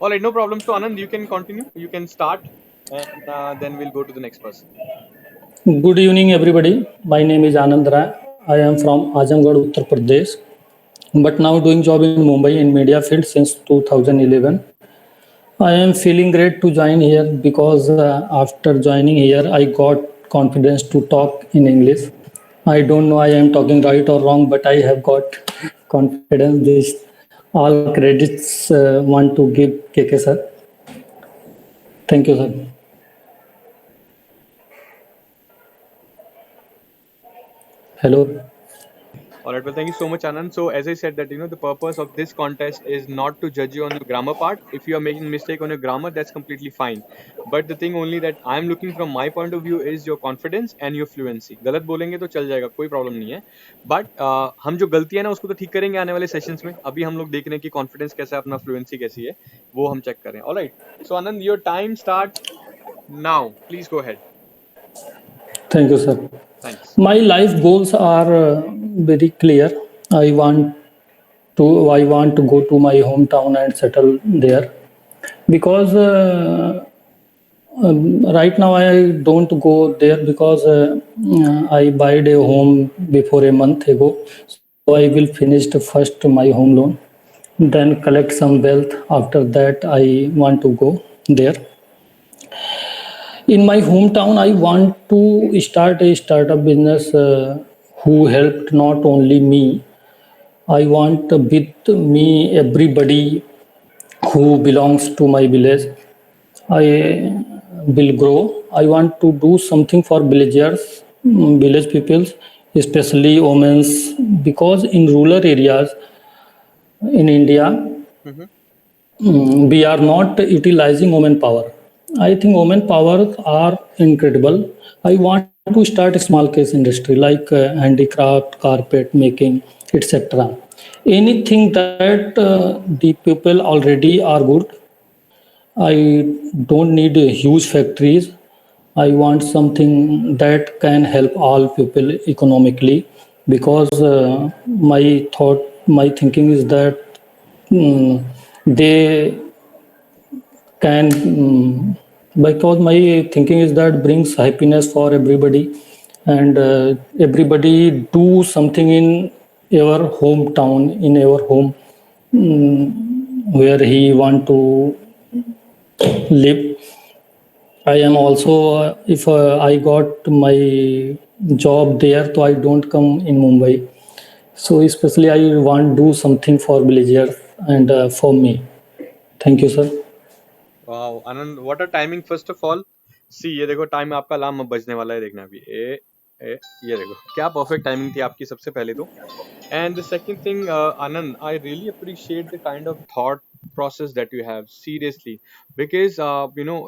Speaker 1: All right, no problem. So Anand, you can continue. You can start, and then we'll go to the next person.
Speaker 12: Good evening, everybody. My name is Anand Rai. I am from Azamgarh, Uttar Pradesh, but now doing job in Mumbai in media field since 2011. I am feeling great to join here because after joining here, I got confidence to talk in English. I don't know I am talking right or wrong, but I have got confidence. This all credits want to give KK sir. Thank you, sir. Hello.
Speaker 1: All right, well, thank you so much, Anand. So as I said that, the purpose of this contest is not to judge you on your grammar part. If you are making mistake on your grammar, that's completely fine. But the thing only that I'm looking from my point of view is your confidence and your fluency. गलत बोलेंगे तो चल जाएगा, कोई problem नहीं है. But हम जो गलती है ना उसको तो ठीक करेंगे आने वाले सेशंस में. अभी हम लोग देख रहे हैं कि कॉन्फिडेंस कैसा है, अपना फ्लुएंसी कैसी है, वो हम चेक करें. All right. So Anand, your time start now. Please go ahead.
Speaker 12: Thank you, sir.
Speaker 1: Thanks.
Speaker 12: My life goals are very clear. I want to go to my hometown and settle there because right now I don't go there because I bought a home before a month ago. So I will finish first my home loan, then collect some wealth. After that, I want to go there. In my hometown, I want to start a startup business who helped not only me. I want with me everybody who belongs to my village. I will grow. I want to do something for villagers, village peoples, especially women, because in rural areas in India, we are not utilizing women power. I think women power are incredible. I want to start a small case industry like handicraft, carpet making, etc. Anything that the people already are good. I don't need huge factories. I want something that can help all people economically because my thinking is that they can because my thinking is that brings happiness for everybody and everybody do something in our hometown in our home where he want to live. I am also if I got my job there so I don't come in Mumbai, so especially I want do something for villagers and for me. Thank you, sir.
Speaker 1: Wow Anand, what a timing. First of all see, ये देखो time आपका alarm अब बजने वाला है, देखना अभी. ये देखो क्या परफेक्ट टाइमिंग थी आपकी सबसे पहले तो. And the second thing, Anand, I really appreciate the kind of thought process that you have, seriously, because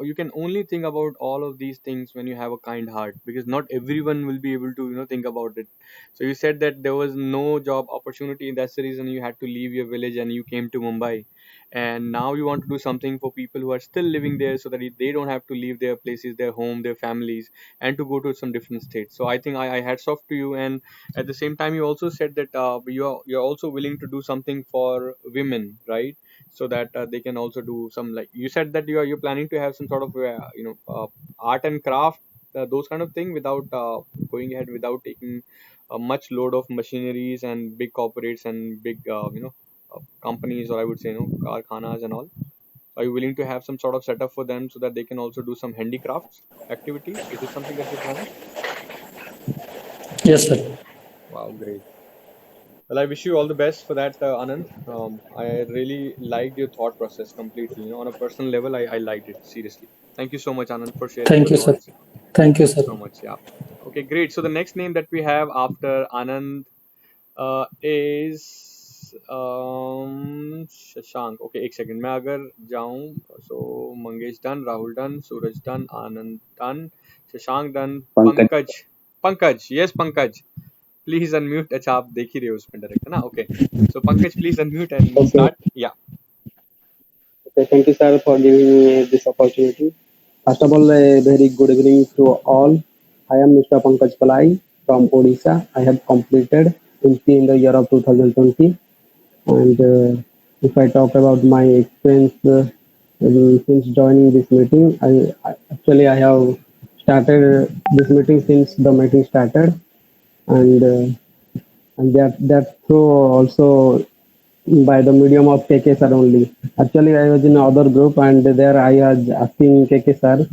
Speaker 1: you can only think about all of these things when you have a kind heart, because not everyone will be able to think about it. So you said that there was no job opportunity, and that's the reason you had to leave your village and you came to Mumbai, and now you want to do something for people who are still living there so that they don't have to leave their places, their home, their families, and to go to some different states. So I think I hats off to you. And at the same time, you also said that you're also willing to do something for women, right? So that they can also do some, like you said that you're planning to have some sort of art and craft, those kind of thing, without going ahead without taking a much load of machineries and big corporates and big companies, or I would say karkhanas and all. Are you willing to have some sort of setup for them so that they can also do some handicrafts activities? Is it something that you're planning?
Speaker 12: Yes, sir.
Speaker 1: Wow, great. Well, I wish you all the best for that, Anand. I really liked your thought process completely. On a personal level, I liked it seriously. Thank you so much, Anand, for sharing
Speaker 12: Thank
Speaker 1: your
Speaker 12: you, sir.
Speaker 1: thoughts.
Speaker 12: Thank you,
Speaker 1: Thank you
Speaker 12: sir.
Speaker 1: so much. Yeah. Okay, great. So the next name that we have after Anand is Shashank. Okay, एक second मैं अगर जाऊं, so Mangesh done, Rahul done, Suraj done, Anand done, Shashank done,
Speaker 6: Pankaj
Speaker 1: Pankaj yes Pankaj, please unmute. अच्छा आप देख ही रहे हो उसमें डायरेक्ट है ना. Okay, so Pankaj please unmute and
Speaker 13: Okay.
Speaker 1: start. Yeah.
Speaker 13: Okay. Thank you, sir, for giving me this opportunity. First of all, a very good evening to all. I am Mr. Pankaj Palai from Odisha. I have completed MP in the year of 2020. And if I talk about my experience since joining this meeting, I have started this meeting since the meeting started, and that through also by the medium of KK sir only. Actually, I was in other group and there I was asking KK sir,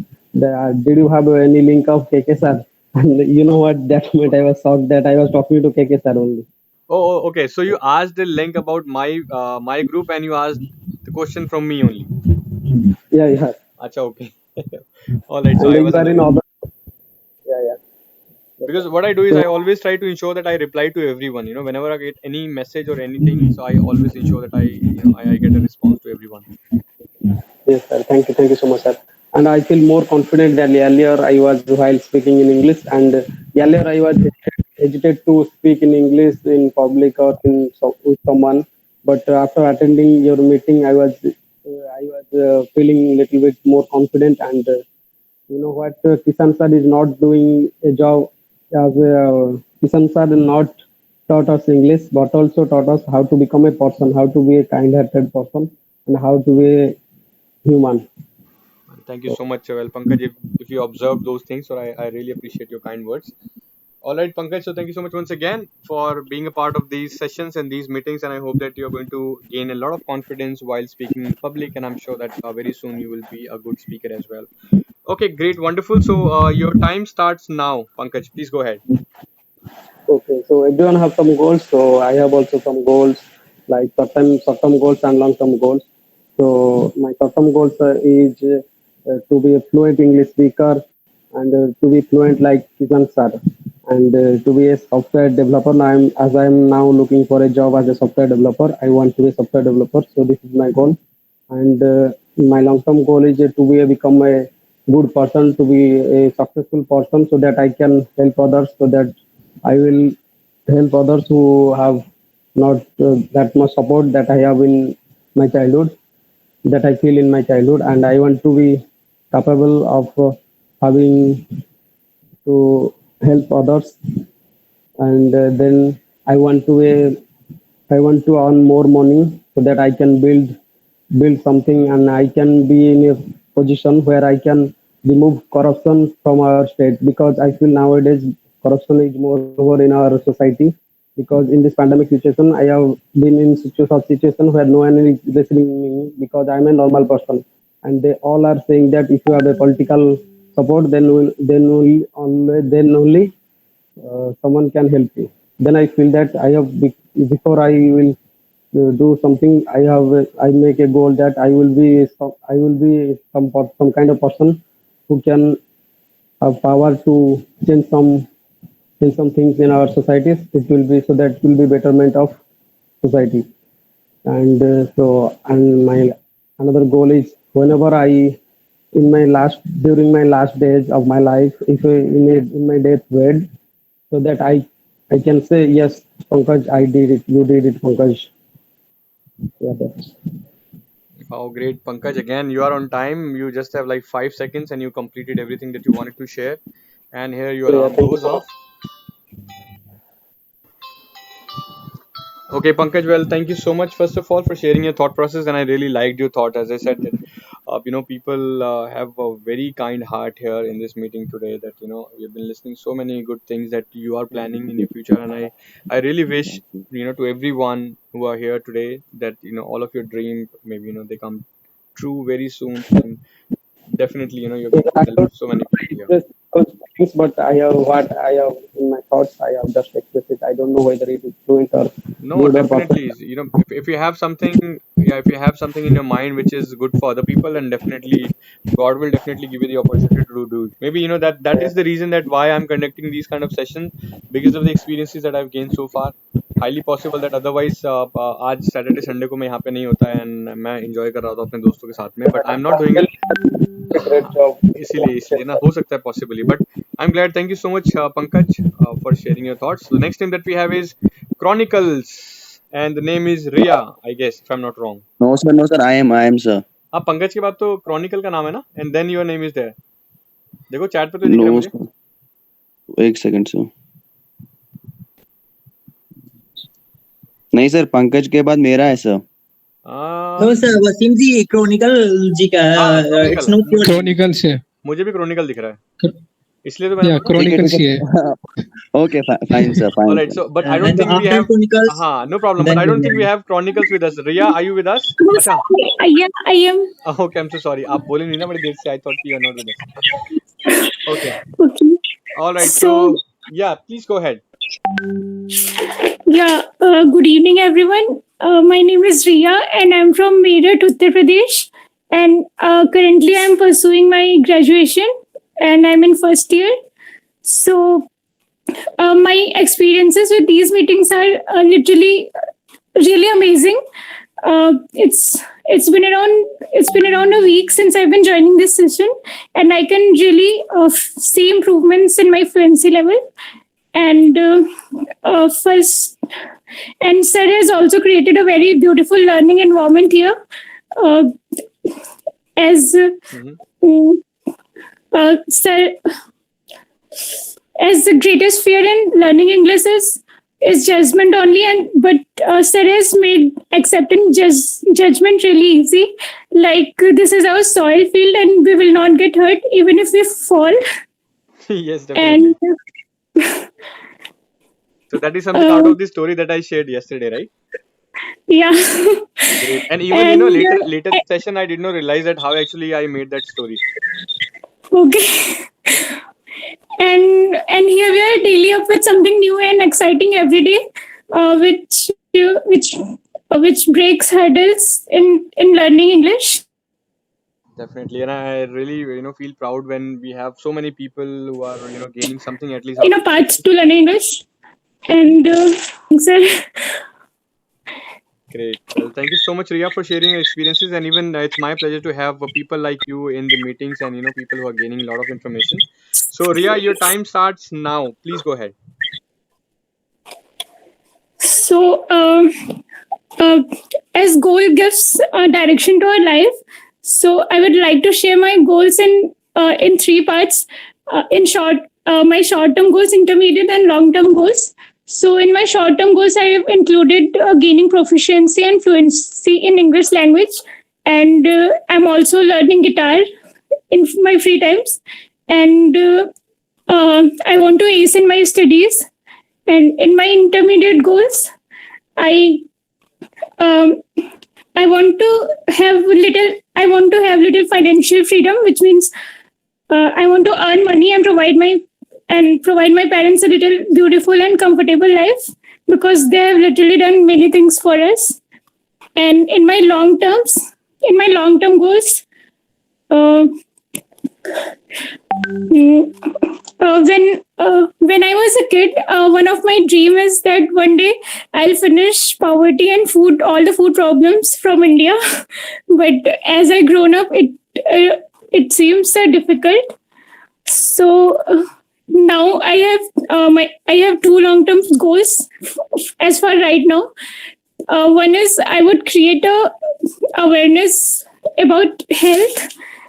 Speaker 13: did you have any link of KK sir? And you know what? That moment I was shocked that I was talking to KK sir only.
Speaker 1: Okay. So you asked the link about my group and you asked the question from me only.
Speaker 13: Yeah, yeah.
Speaker 1: अच्छा, okay. All right. So
Speaker 13: And
Speaker 1: I
Speaker 13: you
Speaker 1: was
Speaker 13: are in
Speaker 1: unaware.
Speaker 13: other. Yeah, yeah.
Speaker 1: Because what I do is
Speaker 13: So
Speaker 1: I always try to ensure that I reply to everyone. Whenever I get any message or anything, so I always ensure that I get a response to everyone.
Speaker 13: yes, sir. Thank you so much, sir. And I feel more confident than earlier I was while speaking in English. And earlier I was hesitant to speak in English in public or with someone. But after attending your meeting, I was feeling a little bit more confident. And you know what? Kisan sir is not doing a job as Kisan sir not taught us English, but also taught us how to become a person, how to be a kind-hearted person, and how to be a human.
Speaker 1: Thank you so much. Well, Pankaj, if you observe those things, so I really appreciate your kind words. All right, Pankaj. So thank you so much once again for being a part of these sessions and these meetings, and I hope that you're going to gain a lot of confidence while speaking in public. And I'm sure that very soon you will be a good speaker as well. Okay, great, wonderful. So your time starts now, Pankaj. Please go ahead.
Speaker 13: Okay, so everyone have some goals. So I have also some goals, like short-term goals and long-term goals. So my short-term goals is to be a fluent English speaker and to be fluent like Kisan sir, and to be a software developer. Now I'm now looking for a job as a software developer. I want to be a software developer. So this is my goal, and my long-term goal is to be become a good person, to be a successful person, so that I can help others, so that I will help others who have not that much support that I have in my childhood, that I feel in my childhood, and I want to be capable of having to help others, and then I want to I want to earn more money so that I can build something, and I can be in a position where I can remove corruption from our state, because I feel nowadays corruption is more over in our society, because in this pandemic situation I have been in situation where no one is listening to me because I'm a normal person, and they all are saying that if you have a political support, then only someone can help you. Then I feel that before I will do something, I make a goal that I will be some kind of person who can have power to change some things in our societies. It will be so that it will be betterment of society. And and my another goal is whenever I in my last during my last days of my life, if in my deathbed, so that I can say, yes, Pankaj, I did it, you did it, Pankaj. Yeah, that's.
Speaker 1: Oh, great, Pankaj. Again, you are on time. You just have like 5 seconds and you completed everything that you wanted to share. And here your
Speaker 13: So yeah,
Speaker 1: alarm
Speaker 13: thank you
Speaker 1: goes
Speaker 13: so
Speaker 1: off.
Speaker 13: much.
Speaker 1: Okay, Pankaj, well, thank you so much, first of all, for sharing your thought process. And I really liked your thought. As I said, that, people have a very kind heart here in this meeting today. That, we've been listening so many good things that you are planning in your future. And I really wish, to everyone who are here today that, all of your dreams, maybe, they come true very soon. And definitely, you're going to help so many people here.
Speaker 13: those things, but I have what I have in my thoughts. I have just expressed it. I don't know whether it is fluent or
Speaker 1: No,
Speaker 13: good or perfect.
Speaker 1: definitely. If you have something, yeah, if you have something in your mind which is good for other people, and definitely God will definitely give you the opportunity to do it. Maybe that is the reason that why I'm conducting these kind of sessions, because of the experiences that I've gained so far. Highly possible that otherwise आज Saturday Sunday को मैं यहाँ पे नहीं होता and मैं enjoy कर रहा था अपने दोस्तों के साथ में, but I'm not doing it.
Speaker 13: Great job.
Speaker 1: इसीलिए ना हो सकता है possibly, but I'm glad. Thank you so much, Pankaj, for sharing your thoughts. The next name that we have is Chronicles, and the name is Ria, I guess, if I'm not wrong.
Speaker 6: No sir, I am sir.
Speaker 1: हाँ, पंकज के बाद तो Chronicle का नाम है ना, and then your name is there. देखो chat पे तो दिख रहा है
Speaker 6: No
Speaker 1: मुझे.
Speaker 6: sir. एक सेकंड सर. नहीं सर, पंकज के बाद मेरा है सर.
Speaker 11: No sir, वसीम जी क्रॉनिकल जी का है. It's not your.
Speaker 7: क्रॉनिकल से.
Speaker 1: मुझे भी क्रॉनिकल दिख रहा है, इसलिए तो मैंने
Speaker 7: या क्रॉनिकल से है.
Speaker 6: Okay, fine sir, fine.
Speaker 1: Alright, so but I don't think we have. हाँ, no problem. But I don't think we have Chronicles with us. Ria, are you with us? अच्छा.
Speaker 4: Yeah, I am.
Speaker 1: Okay, I'm so sorry. आप बोले नहीं ना बड़ी देर से. I thought you are not with us. Okay.
Speaker 4: Okay.
Speaker 1: All right. So yeah, please go ahead.
Speaker 4: Yeah, good evening, everyone. My name is Ria, and I'm from Meerut, Uttar Pradesh. And currently, I'm pursuing my graduation, and I'm in first year. So, my experiences with these meetings are literally really amazing. It's been around a week since I've been joining this session, and I can really see improvements in my fluency level. And and sir has also created a very beautiful learning environment here. Sir, as the greatest fear in learning English is judgment only, but sir has made accepting judgment really easy. Like, this is our soil field, and we will not get hurt even if we fall.
Speaker 1: Yes, definitely.
Speaker 4: And
Speaker 1: so that is something out of the story that I shared yesterday, right?
Speaker 4: yeah.
Speaker 1: Great. And even later session, I did not realize that how actually I made that story.
Speaker 4: Okay. And here we are daily up with something new and exciting every day, which breaks hurdles in learning English.
Speaker 1: Definitely, and I really feel proud when we have so many people who are gaining something at least.
Speaker 4: Paths to learning English. And sir.
Speaker 1: Great. Well, thank you so much, Ria, for sharing your experiences, and even it's my pleasure to have people like you in the meetings, and people who are gaining a lot of information. So, Ria, your time starts now. Please go ahead.
Speaker 4: So, as goal gives direction to our life, so I would like to share my goals in three parts. In short, my short-term goals, intermediate, and long-term goals. So in my short-term goals, I have included gaining proficiency and fluency in English language. And I'm also learning guitar in my free times. And I want to ace in my studies. And in my intermediate goals, I want to have little financial freedom, which means I want to earn money and provide my parents a little beautiful and comfortable life, because they have literally done many things for us. And in my long-term goals, when I was a kid, one of my dream is that one day I'll finish poverty and all the food problems from India. But as I grown up, it seems difficult. So now I have two long-term goals as for right now. One is I would create a awareness about health,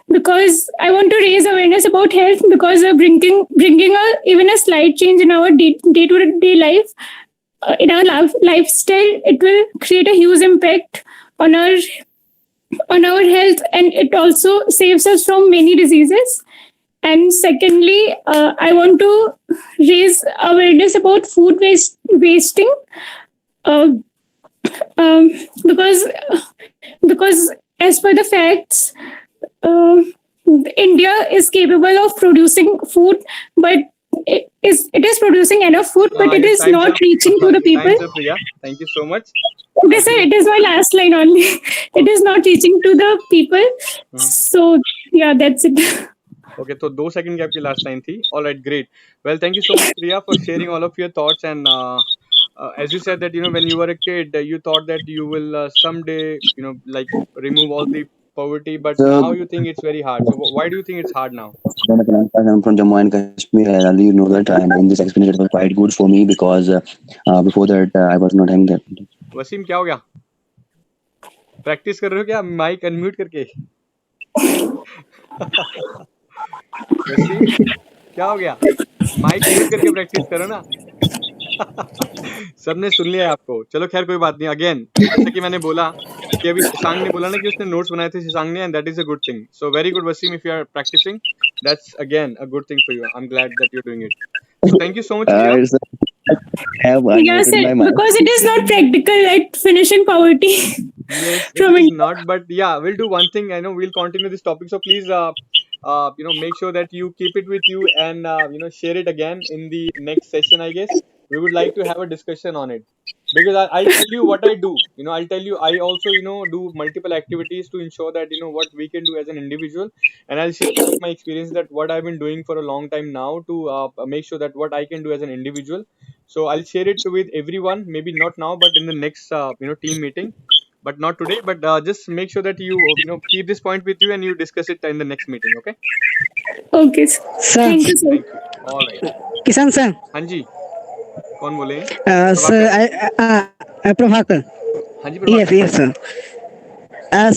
Speaker 4: because I want to raise awareness about health, because bringing even a slight change in our day-to-day life, in our lifestyle, it will create a huge impact on our health, and it also saves us from many diseases. And secondly, I want to raise awareness about food wasting, because as per the facts,
Speaker 14: India is capable of producing food, but it is producing enough food, but it
Speaker 1: Yes,
Speaker 14: is
Speaker 1: time's
Speaker 14: not
Speaker 1: up.
Speaker 14: reaching to the people.
Speaker 1: Time's up, Priya. Thank you so much.
Speaker 14: Okay,
Speaker 1: I
Speaker 14: sir,
Speaker 1: think.
Speaker 14: it is my last line only. It is not reaching to the people.
Speaker 1: Uh,
Speaker 14: So yeah, that's it.
Speaker 1: Okay, so 2 second की आपकी last line थी. All right, great. Well, thank you so much, Priya, for sharing all of your thoughts. And as you said that when you were a kid, you thought that you will someday like remove all the poverty, but now
Speaker 6: So,
Speaker 1: you think it's very hard. So why do you think it's hard now?
Speaker 6: I'm from Jammu and Kashmir. I already know that, and in this experience, it was quite good for me because before that, I was not having that.
Speaker 1: Wasim क्या हो गया? Practice कर रहे हो क्या mic unmute करके? वसीम क्या हो गया? माइक म्यूट करके प्रैक्टिस करो ना. सबने सुन लिया है आपको. चलो खैर कोई बात नहीं. अगेन जैसे कि मैंने बोला कि अभी शशांक ने बोला ना कि उसने नोट्स बनाए थे शशांक ने, and that is a good thing. So very good Waseem, if you are practising, that's again a good thing for you. I am glad that you are doing it. So thank you so much Priya.
Speaker 6: It's, I have
Speaker 14: Yes,
Speaker 6: unmuted my mic.
Speaker 14: because it is not practical like finishing poverty.
Speaker 1: Yes, it
Speaker 14: From
Speaker 1: is
Speaker 14: India.
Speaker 1: not, but yeah, we'll do one thing. I know we'll continue this topic, so please, make sure that you keep it with you and share it again in the next session. I guess we would like to have a discussion on it because I'll tell you what I do. I'll tell you I also do multiple activities to ensure that what we can do as an individual, and I'll share some of my experience that what I've been doing for a long time now to make sure that what I can do as an individual. So I'll share it with everyone. Maybe not now, but in the next team meeting, but not today. But just make sure that you keep this point with you and you discuss it in the next meeting. Okay?
Speaker 14: Okay, sir.
Speaker 5: Sir,
Speaker 14: Thank you, sir.
Speaker 1: Thank you. All right.
Speaker 5: Kishan sir.
Speaker 1: हाँ जी. कौन बोले हैं?
Speaker 5: Sir, Prabhakar.
Speaker 1: हाँ जी
Speaker 5: Yes,
Speaker 1: Prabhakar.
Speaker 5: yes, sir.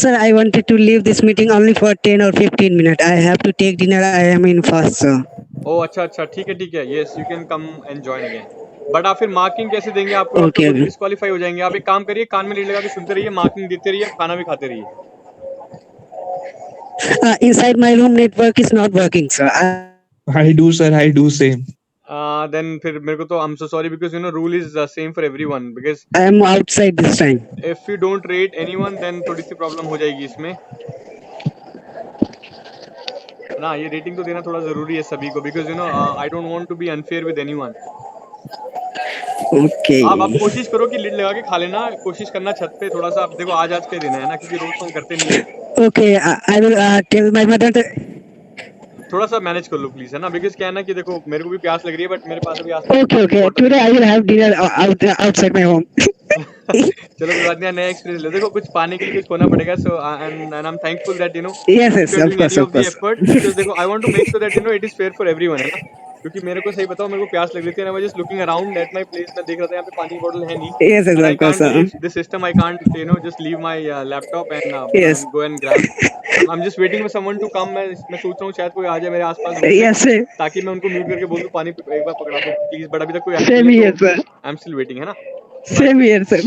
Speaker 5: Sir, I wanted to leave this meeting only for 10 or 15 minutes. I have to take dinner. I am in fast, sir.
Speaker 1: ओ अच्छा अच्छा ठीक है. Yes, you can come and join again. But आप फिर marking कैसे देंगे आपको? आप तो
Speaker 5: Okay.
Speaker 1: खुद डिस्क्वालीफाई हो जाएंगे. आप एक काम करिए, कान में लीड लगा के सुनते रहिए, मार्किंग देते रहिए, खाना भी खाते रहिए.
Speaker 5: Inside my room, network is not working, sir.
Speaker 10: I do, sir. I do same.
Speaker 1: Then फिर मेरे को तो I'm so sorry because rule is same for everyone because
Speaker 5: I am outside this time.
Speaker 1: if you don't rate anyone then थोड़ी सी problem हो जाएगी इसमें ना. ये रेटिंग तो देना थोड़ा जरूरी है सभी को because I don't want to be unfair with anyone.
Speaker 5: Okay.
Speaker 1: आप कोशिश करो कि लीड लगा के खा लेना. कोशिश करना छत पे थोड़ा सा. आप देखो आज के दिन है ना, क्योंकि रोज तो हम करते नहीं है.
Speaker 5: Okay, I will tell my mother that.
Speaker 1: थोड़ा सा मैनेज कर लो प्लीज, है ना. बिकॉज क्या है ना कि देखो मेरे को भी प्यास लग रही है, बट मेरे पास अभी
Speaker 5: Okay. Today I will have dinner outside my home.
Speaker 1: चलो कोई बात नहीं, नया एक्सपीरियंस ले. देखो कुछ पाने के लिए कुछ खोना पड़ेगा. So and I am thankful that
Speaker 5: Yes,
Speaker 1: if you're
Speaker 5: of
Speaker 1: doing
Speaker 5: course,
Speaker 1: any
Speaker 5: of
Speaker 1: of the
Speaker 5: course.
Speaker 1: effort, because देखो I want to make sure that it is fair for everyone, है ना. क्योंकि मेरे को सही बताओ, मेरे को प्यास लग रही थी, and I was just looking around at my place. मैं देख रहा था यहाँ पे पानी की बोतल है नहीं,
Speaker 5: Yes,
Speaker 1: and I
Speaker 5: of course,
Speaker 1: can't
Speaker 5: sir.
Speaker 1: leave the system. I can't just leave my laptop and
Speaker 5: Yes.
Speaker 1: go and grab. I'm just waiting for someone to come. मैं सोच रहा हूँ शायद कोई आ जाए मेरे आसपास रूम में,
Speaker 5: Yes, sir.
Speaker 1: ताकि मैं उनको म्यूट करके बोल दूँ पानी एक बार पकड़ा दो प्लीज. बट अभी तक कोई आया
Speaker 5: Same
Speaker 1: नहीं
Speaker 5: here,
Speaker 1: है, तो
Speaker 5: sir.
Speaker 1: I'm still waiting, है ना.
Speaker 5: Same here, sir.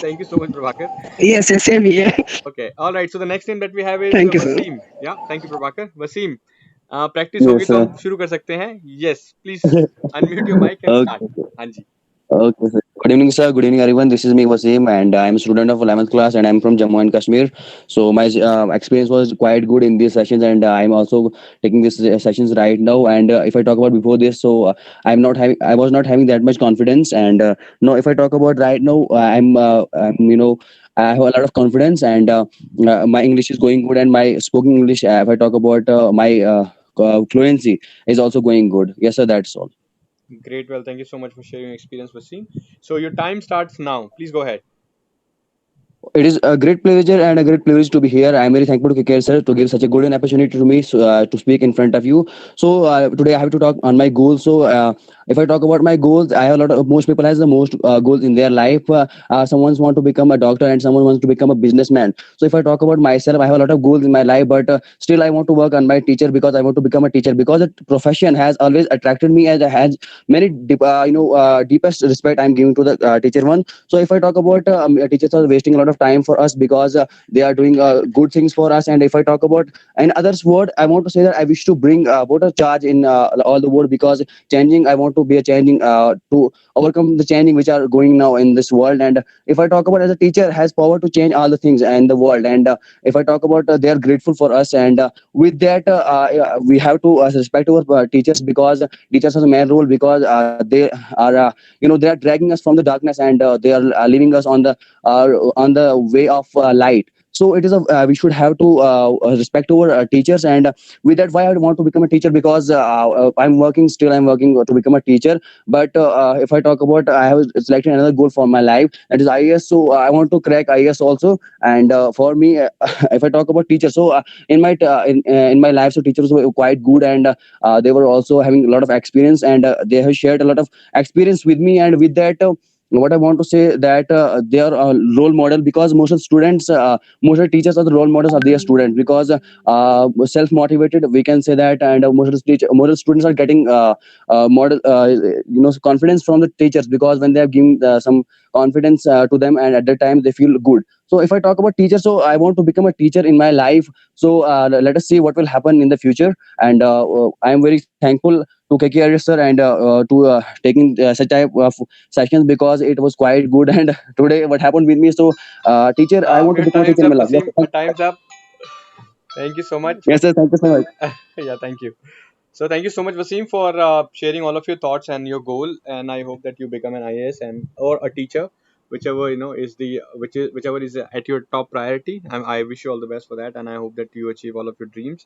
Speaker 1: Thank you so much, Prabhakar.
Speaker 5: Yes, same here.
Speaker 1: Okay, all right. So the next name that we have is
Speaker 5: Thank you, sir.
Speaker 1: Wasim. Yeah, thank you, Prabhakar. Wasim, practice होगी
Speaker 6: Yes,
Speaker 1: तो
Speaker 6: sir.
Speaker 1: हम शुरू कर सकते हैं. Yes, please unmute your mic and start.
Speaker 6: Okay.
Speaker 1: हाँ जी.
Speaker 6: Okay, sir. Good evening, sir. Good evening, everyone. This is me, Wasim, and I am a student of 11th class, and I'm from Jammu and Kashmir. So my experience was quite good in these sessions, and I'm also taking these sessions right now. And if I talk about before this, so I was not having that much confidence. And no, if I talk about right now, I have a lot of confidence, and my English is going good, and my spoken English. If I talk about my fluency is also going good. Yes, sir. That's all.
Speaker 1: Great. Well, thank you so much for sharing your experience, Wasim. So your time starts now. Please go ahead.
Speaker 6: It is a great pleasure and a great privilege to be here. I am very thankful to KK sir to give such a golden opportunity to me to speak in front of you. So today I have to talk on my goals. So if I talk about my goals, I have a lot of most people has the most goals in their life. Someone wants to become a doctor and someone wants to become a businessman. So if I talk about myself, I have a lot of goals in my life, but still I want to work on my teacher because I want to become a teacher because the profession has always attracted me and has many deepest respect I'm giving to the teacher one. So if I talk about teachers are wasting a lot of time for us because they are doing good things for us. And if I talk about in others word, I want to say that I wish to bring about a charge in all the world, because changing, I want to be a changing to overcome the changing which are going now in this world. And if I talk about, as a teacher has power to change all the things in the world. And if I talk about, they are grateful for us. And with that, we have to respect our teachers, because teachers have a main role, because they are they are dragging us from the darkness, and they are leaving us on the way of light. So it is a we should have to respect our teachers. And with that, why I want to become a teacher, because I'm working to become a teacher. But if I talk about, I have selected another goal for my life, that is IAS. So I want to crack IAS also. And for me, if I talk about teachers, so in my life, so teachers were quite good. And they were also having a lot of experience, and they have shared a lot of experience with me. And with that, what I want to say, that they are a role model, because most of students, most of the teachers are the role models of their students, because self motivated, we can say that. And most of the students are getting model confidence from the teachers, because when they have given some confidence to them, and at that time they feel good. So if I talk about teachers, so I want to become a teacher in my life. So let us see what will happen in the future. And I am very thankful to KK sir, and to taking such type of sessions, because it was quite good. And today what happened with me, so teacher, I want to
Speaker 1: Your
Speaker 6: become a
Speaker 1: time's
Speaker 6: teacher in
Speaker 1: up,
Speaker 6: my life. Yes,
Speaker 1: Wasim. Time's up. Thank you so much.
Speaker 6: yes sir, thank you so much.
Speaker 1: Yeah, thank you. So thank you so much, Wasim, for sharing all of your thoughts and your goal. And I hope that you become an IAS and or a teacher, whichever is the whichever is at your top priority. I wish you all the best for that, and I hope that you achieve all of your dreams.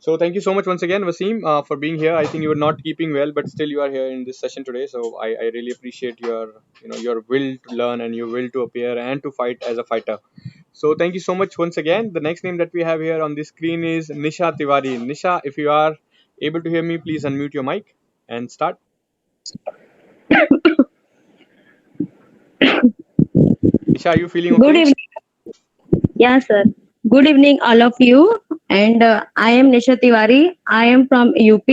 Speaker 1: So thank you so much once again, Wasim, for being here. I think you were not keeping well, but still you are here in this session today. So I really appreciate your your will to learn and your will to appear and to fight as a fighter. So thank you so much once again. The next name that we have here on the screen is Nisha Tiwari. Nisha, if you are able to hear me, please unmute your mic and start. Nisha, are you feeling
Speaker 15: Good
Speaker 1: okay?
Speaker 15: evening. Yeah, sir. Good evening, all of you. And I am Nisha Tiwari. I am from UP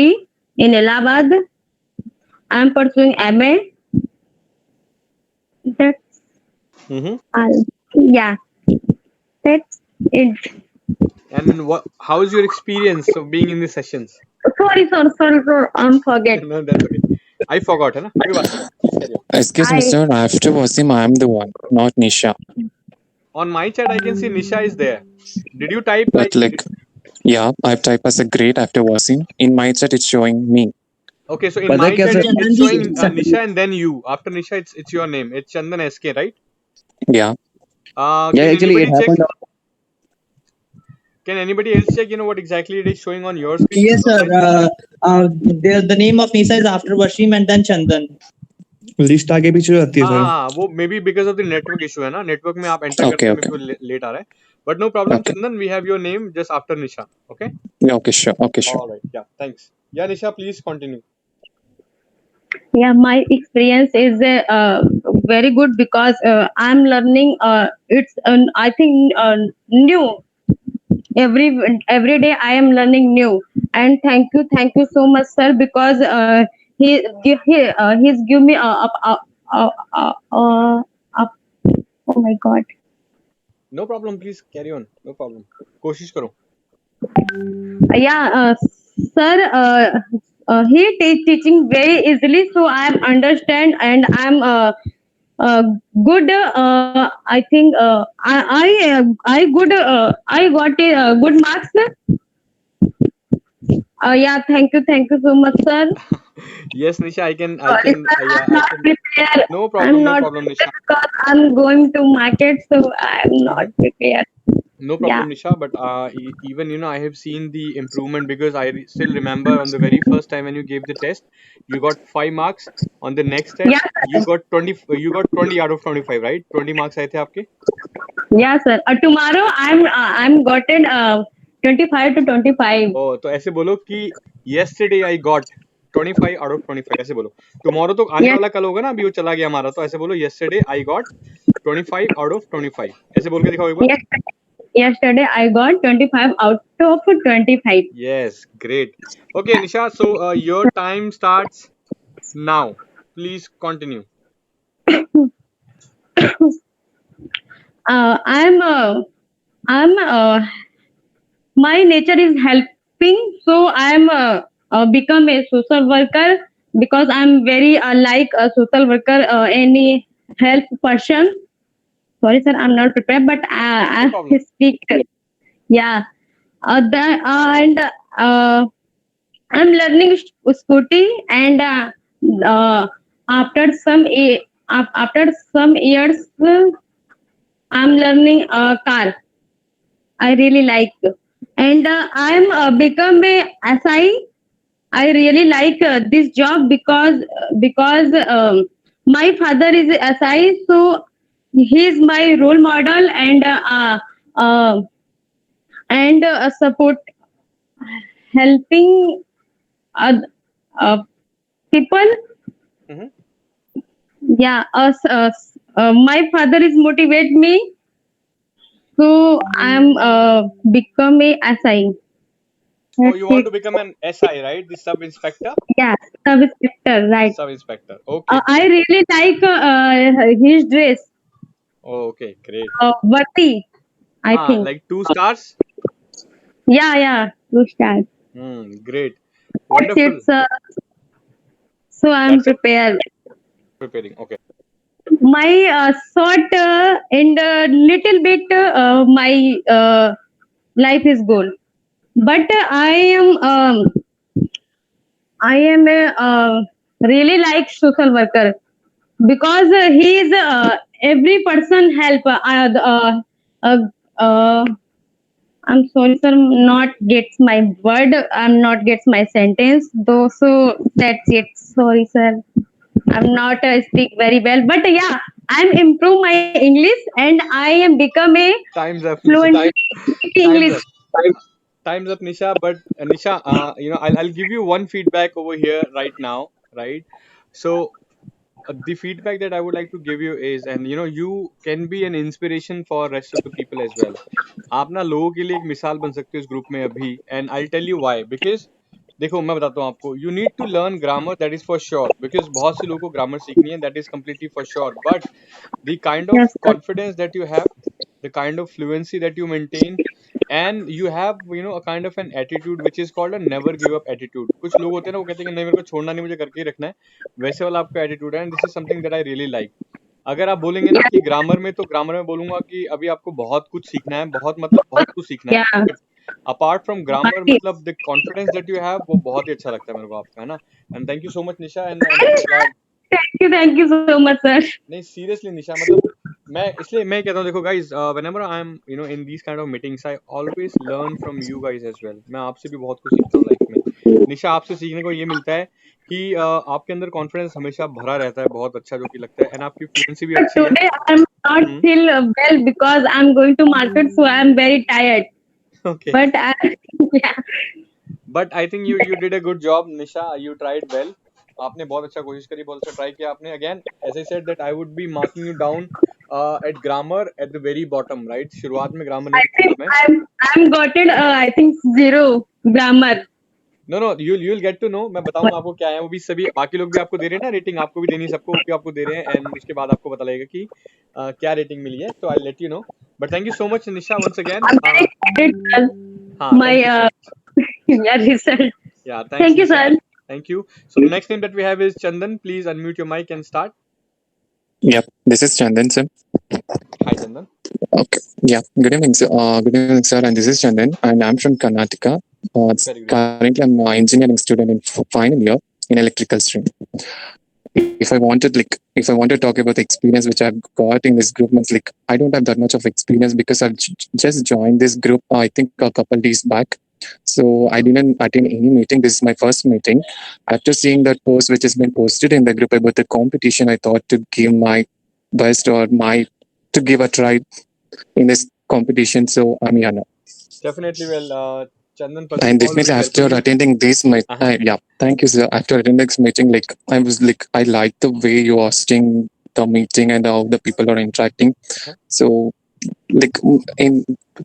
Speaker 15: in Allahabad. I am pursuing MA. That's
Speaker 1: Mm-hmm.
Speaker 15: all. Yeah, that's it.
Speaker 1: And what? How is your experience of being in the sessions?
Speaker 15: Sorry, I'm forget.
Speaker 1: No, that's okay. I forgot, है ना? कोई बात नहीं. Please carry on.
Speaker 16: Excuse me,
Speaker 15: I
Speaker 16: sir. After Wasim, I am the one, not Nisha.
Speaker 1: On my chat, I can see Nisha is there. Did you type
Speaker 16: But yeah, I've typed as a great after Wasim. In my chat, it's showing me.
Speaker 1: Okay, so in
Speaker 6: पता है
Speaker 1: my
Speaker 6: क्या
Speaker 1: chat
Speaker 6: sir?
Speaker 1: it's showing Nisha and then you. After Nisha, it's your name. It's Chandan SK, right?
Speaker 16: Yeah.
Speaker 6: Yeah,
Speaker 1: Can
Speaker 6: actually it
Speaker 1: anybody check?
Speaker 6: happened.
Speaker 1: Can anybody else check? What exactly it is showing on your screen?
Speaker 11: Yes,
Speaker 1: On
Speaker 11: sir.
Speaker 1: my screen?
Speaker 11: The name of Nisa is after Washim and then Chandan.
Speaker 10: List आगे पीछे हो जाती है sir.
Speaker 1: हाँ वो may be because of the network issue है ना network में आप एंटर करते
Speaker 16: Okay,
Speaker 1: हैं
Speaker 16: okay.
Speaker 1: मेरे को लेट आ रहा है but no problem
Speaker 16: Okay.
Speaker 1: Chandan we have your name just after Nisha okay
Speaker 16: Yeah, okay, sure. Okay, sure.
Speaker 1: Alright yeah thanks yeah Nisha please continue
Speaker 15: yeah, my experience is very good because I'm learning. It's I think new every every day I am learning new. And thank you so much, sir, because he's give me up. Oh my God.
Speaker 1: No problem please carry on no problem कोशिश करो
Speaker 15: Yeah, sir, he teaching very easily, so I am understand and I'm good. I think I good. I got a good marks. Yeah, thank you so much, sir.
Speaker 1: yes nisha I can
Speaker 15: Sorry, sir,
Speaker 1: yeah
Speaker 15: I'm
Speaker 1: I
Speaker 15: not
Speaker 1: can
Speaker 15: prepared.
Speaker 1: no
Speaker 15: I'm not
Speaker 1: problem nisha
Speaker 15: prepared because I'm going to market, so I'm not prepared.
Speaker 1: no
Speaker 15: Yeah.
Speaker 1: problem nisha but even I have seen the improvement because still remember on the very first time when you gave the test you got 5 marks on the next test
Speaker 15: Yeah,
Speaker 1: you got 20 you got 20 out of 25 right 20 marks आए थे आपके
Speaker 15: yeah, sir. Tomorrow I'm gotten 25 to 25.
Speaker 1: ओ तो ऐसे बोलो कि yesterday I got 25 out of 25 ऐसे बोलो tomorrow तो आने
Speaker 15: Yes,
Speaker 1: वाला कल होगा ना अभी वो चला गया हमारा तो ऐसे बोलो yesterday I got 25 out of 25 ऐसे बोल के दिखाओ एक बार
Speaker 15: yes. Yesterday I got 25 out of 25.
Speaker 1: yes great okay Nisha so your time starts now please continue
Speaker 15: I'm my nature is helping, so I'm become a social worker because I'm very like a social worker, any help person. Sorry sir, I'm not prepared, but
Speaker 1: No
Speaker 15: I
Speaker 1: problem.
Speaker 15: speak. Yeah, and I'm learning scooty, and uh, after after some years, I'm learning a car. I really like, and I'm become a SI. I really like this job because my father is a SI, so he is my role model, uh, and support helping uh, uh, people.
Speaker 1: Hmm.
Speaker 15: Yeah, my father is motivate me, so I'm become a SI.
Speaker 1: Oh,
Speaker 15: That's
Speaker 1: you want
Speaker 15: it.
Speaker 1: to become an SI, right? The sub inspector?
Speaker 15: Yeah, service sector, right.
Speaker 1: Sub inspector. Okay,
Speaker 15: I
Speaker 1: great.
Speaker 15: really like his dress,
Speaker 1: Oh, okay, great.
Speaker 15: Vati, I
Speaker 1: Ah,
Speaker 15: think.
Speaker 1: like 2 stars?
Speaker 15: Yeah, yeah, two stars.
Speaker 1: Great.
Speaker 15: That's
Speaker 1: Wonderful.
Speaker 15: it, sir. So I'm
Speaker 1: That's it?
Speaker 15: prepared.
Speaker 1: Preparing. Okay.
Speaker 15: My short and little bit my life is goal, but I am a really like social worker because he is every person help. Uh, uh, I'm sorry, sir. Not gets my word. I'm not gets my sentence. Though, so that's it. Sorry, sir. I'm not speak very well, but yeah, I'm improve my English and I am become a
Speaker 1: Time's up, Nisha.
Speaker 15: fluent
Speaker 1: Time's
Speaker 15: English.
Speaker 1: up. Time's up, Nisha. But Nisha, I'll give you one feedback over here right now, right? So the feedback that I would like to give you is, and you can be an inspiration for rest of the people as well. आप ना लोगों के लिए एक मिसाल बन सकते हो इस ग्रुप में अभी, and I tell you why, because देखो मैं बताता हूँ आपको, you need to learn grammar, that is for sure, because बहुत से लोगों को ग्रामर सीखनी है, that is completely for sure, but the kind of
Speaker 15: Yes, sir.
Speaker 1: confidence that you have, the kind of fluency that you maintain, and you have a kind of an attitude which is called a never give up attitude. कुछ लोग होते हैं ना, वो कहते हैं कि नहीं मेरे को छोड़ना नहीं, मुझे करके ही रखना है, वैसे वाला आपका एटीट्यूड है, and this is something that I really like. अगर आप बोलेंगे ना कि ग्रामर में, तो ग्रामर में बोलूंगा कि अभी आपको बहुत कुछ सीखना है, बहुत मतलब बहुत कुछ सीखना है,
Speaker 15: Yeah.
Speaker 1: But apart from grammar
Speaker 15: Bhatti.
Speaker 1: मतलब the confidence that you have, वो बहुत ही अच्छा लगता है मेरे को आपका, है ना. And thank you so much Nisha, and I am glad.
Speaker 15: Thank you so much, sir.
Speaker 1: नहीं सीरियसली निशा, मतलब मैं इसलिए मैं कहता हूँ, देखो guys, whenever I am in these kind of meetings, I always learn from you guys as well. मैं आपसे भी बहुत कुछ सीखता हूँ लाइफ में. निशा, आपसे सीखने को ये मिलता है कि आपके अंदर कॉन्फिडेंस हमेशा भरा रहता है, बहुत अच्छा जो कि लगता है, एंड आपकी फ्लुएंसी भी
Speaker 15: But
Speaker 1: अच्छी है.
Speaker 15: today I'm not feel well because I'm going to market, so I'm very tired.
Speaker 1: Okay,
Speaker 15: But yeah,
Speaker 1: but I think you did a good job Nisha, you tried well. आपने बहुत अच्छा कोशिश करी, बहुत अच्छा ट्राई किया आपने. Again as I said that I would be marking you down at grammar at the very bottom, right. शुरुआत में ग्रामर नहीं
Speaker 15: I
Speaker 1: सीखूंगा
Speaker 15: think
Speaker 1: मैं.
Speaker 15: I'm got it. I think zero grammar.
Speaker 1: No no, you'll get to know. मैं बताऊंगा आपको क्या है, वो भी सभी बाकी लोग भी आपको दे रहे हैं ना रेटिंग, आपको भी देनी, सबको भी आपको दे रहे हैं, एंड उसके बाद आपको पता लगेगा कि क्या रेटिंग मिली है, तो I let you know. But thank you so much Nisha once again.
Speaker 15: I'm very excited, sir.
Speaker 1: हाँ,
Speaker 15: My
Speaker 1: thank you so much.
Speaker 15: yeah, result.
Speaker 1: Yeah, thanks
Speaker 15: Thank you,
Speaker 1: Nisha.
Speaker 15: sir.
Speaker 1: Thank you. So the next name that we have is Chandan. Please unmute your mic and start.
Speaker 16: Yep, this is Chandan, sir.
Speaker 1: Hi Chandan.
Speaker 16: Okay. Yeah. Good evening, sir. Good evening, sir. And this is Chandan, and I'm from Karnataka.
Speaker 1: Very great.
Speaker 16: Currently, I'm an engineering student in final year in electrical stream. If I want to talk about the experience which I've got in this group, means like I don't have that much of experience because I've just joined this group. I think a couple days back. So I didn't attend any meeting. This is my first meeting. After seeing that post which has been posted in the group about the competition, I thought to give my best or my to give a try in this competition. So I'm here now.
Speaker 1: Definitely. Well, Chandan, first of
Speaker 16: And
Speaker 1: all,
Speaker 16: definitely
Speaker 1: we'll
Speaker 16: after
Speaker 1: welcome you.
Speaker 16: attending this meeting,
Speaker 1: Uh-huh.
Speaker 16: yeah, thank you, sir. After attending this meeting, like I was like, I like the way you're hosting the meeting and how the people are interacting.
Speaker 1: Uh-huh.
Speaker 16: So, like in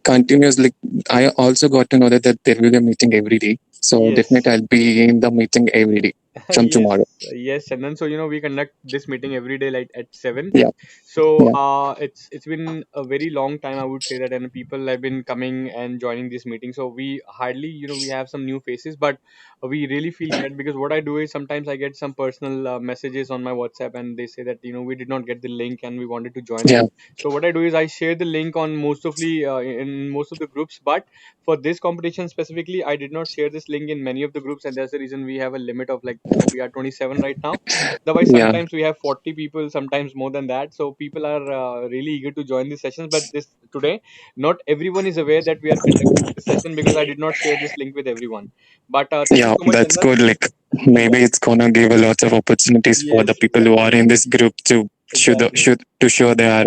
Speaker 16: continuous, like I also got to know that there will be a meeting every day. So
Speaker 1: Yes.
Speaker 16: definitely I'll be in the meeting every day. from
Speaker 1: Yes,
Speaker 16: tomorrow.
Speaker 1: yes, Chandan. So we conduct this meeting every day, like at 7.
Speaker 16: Yeah,
Speaker 1: So
Speaker 16: yeah,
Speaker 1: it's been a very long time, I would say that, and people have been coming and joining this meeting. So we hardly, we have some new faces, but we really feel glad because what I do is sometimes I get some personal messages on my WhatsApp, and they say that we did not get the link and we wanted to join
Speaker 16: yeah,
Speaker 1: this. So what I do is I share the link on in most of the groups, but for this competition specifically, I did not share this link in many of the groups, and that's the reason we have a limit of, like, we are 27 right now. Otherwise,
Speaker 16: yeah,
Speaker 1: sometimes we have 40 people, sometimes more than that. So people are really eager to join these sessions. But this today, not everyone is aware that we are conducting this session because I did not share this link with everyone. But thank you
Speaker 16: yeah.
Speaker 1: so much,
Speaker 16: That's
Speaker 1: Chandan.
Speaker 16: good. Like maybe it's gonna give a lot of opportunities for the
Speaker 1: Yes,
Speaker 16: people who are in this group to
Speaker 1: exactly.
Speaker 16: show they are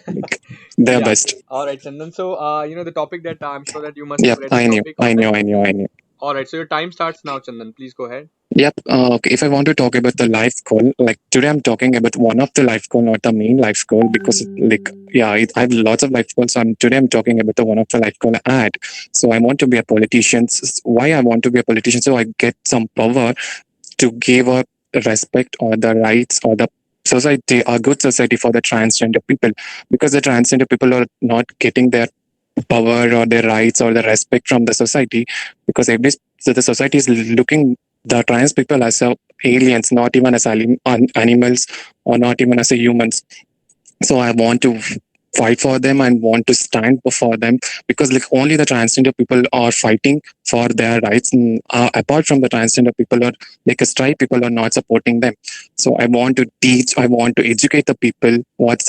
Speaker 16: like their
Speaker 1: Yeah.
Speaker 16: best.
Speaker 1: All right, Chandan. So the topic that I'm sure that you must have
Speaker 16: Yep,
Speaker 1: read the
Speaker 16: I knew,
Speaker 1: topic
Speaker 16: I
Speaker 1: on
Speaker 16: knew,
Speaker 1: that.
Speaker 16: I knew, I knew.
Speaker 1: All right. So your time starts now, Chandan. Please go ahead.
Speaker 16: Yep. Okay. If I want to talk about the life goal, like today I'm talking about one of the life goal, not the main life goal, because like yeah, I have lots of life goals. So today I'm talking about the one of the life goal I had. So I want to be a politician. Why I want to be a politician? So I get some power to give a respect or the rights or the society, a good society for the transgender people, because the transgender people are not getting their power or their rights or the respect from the society, because every so the society is looking the trans people as a aliens, not even as animals or not even as a humans. So I want to fight for them and want to stand for them, because like only the transgender people are fighting for their rights, and, apart from the transgender people or like a straight people are not supporting them. So I want to teach, I want to educate the people what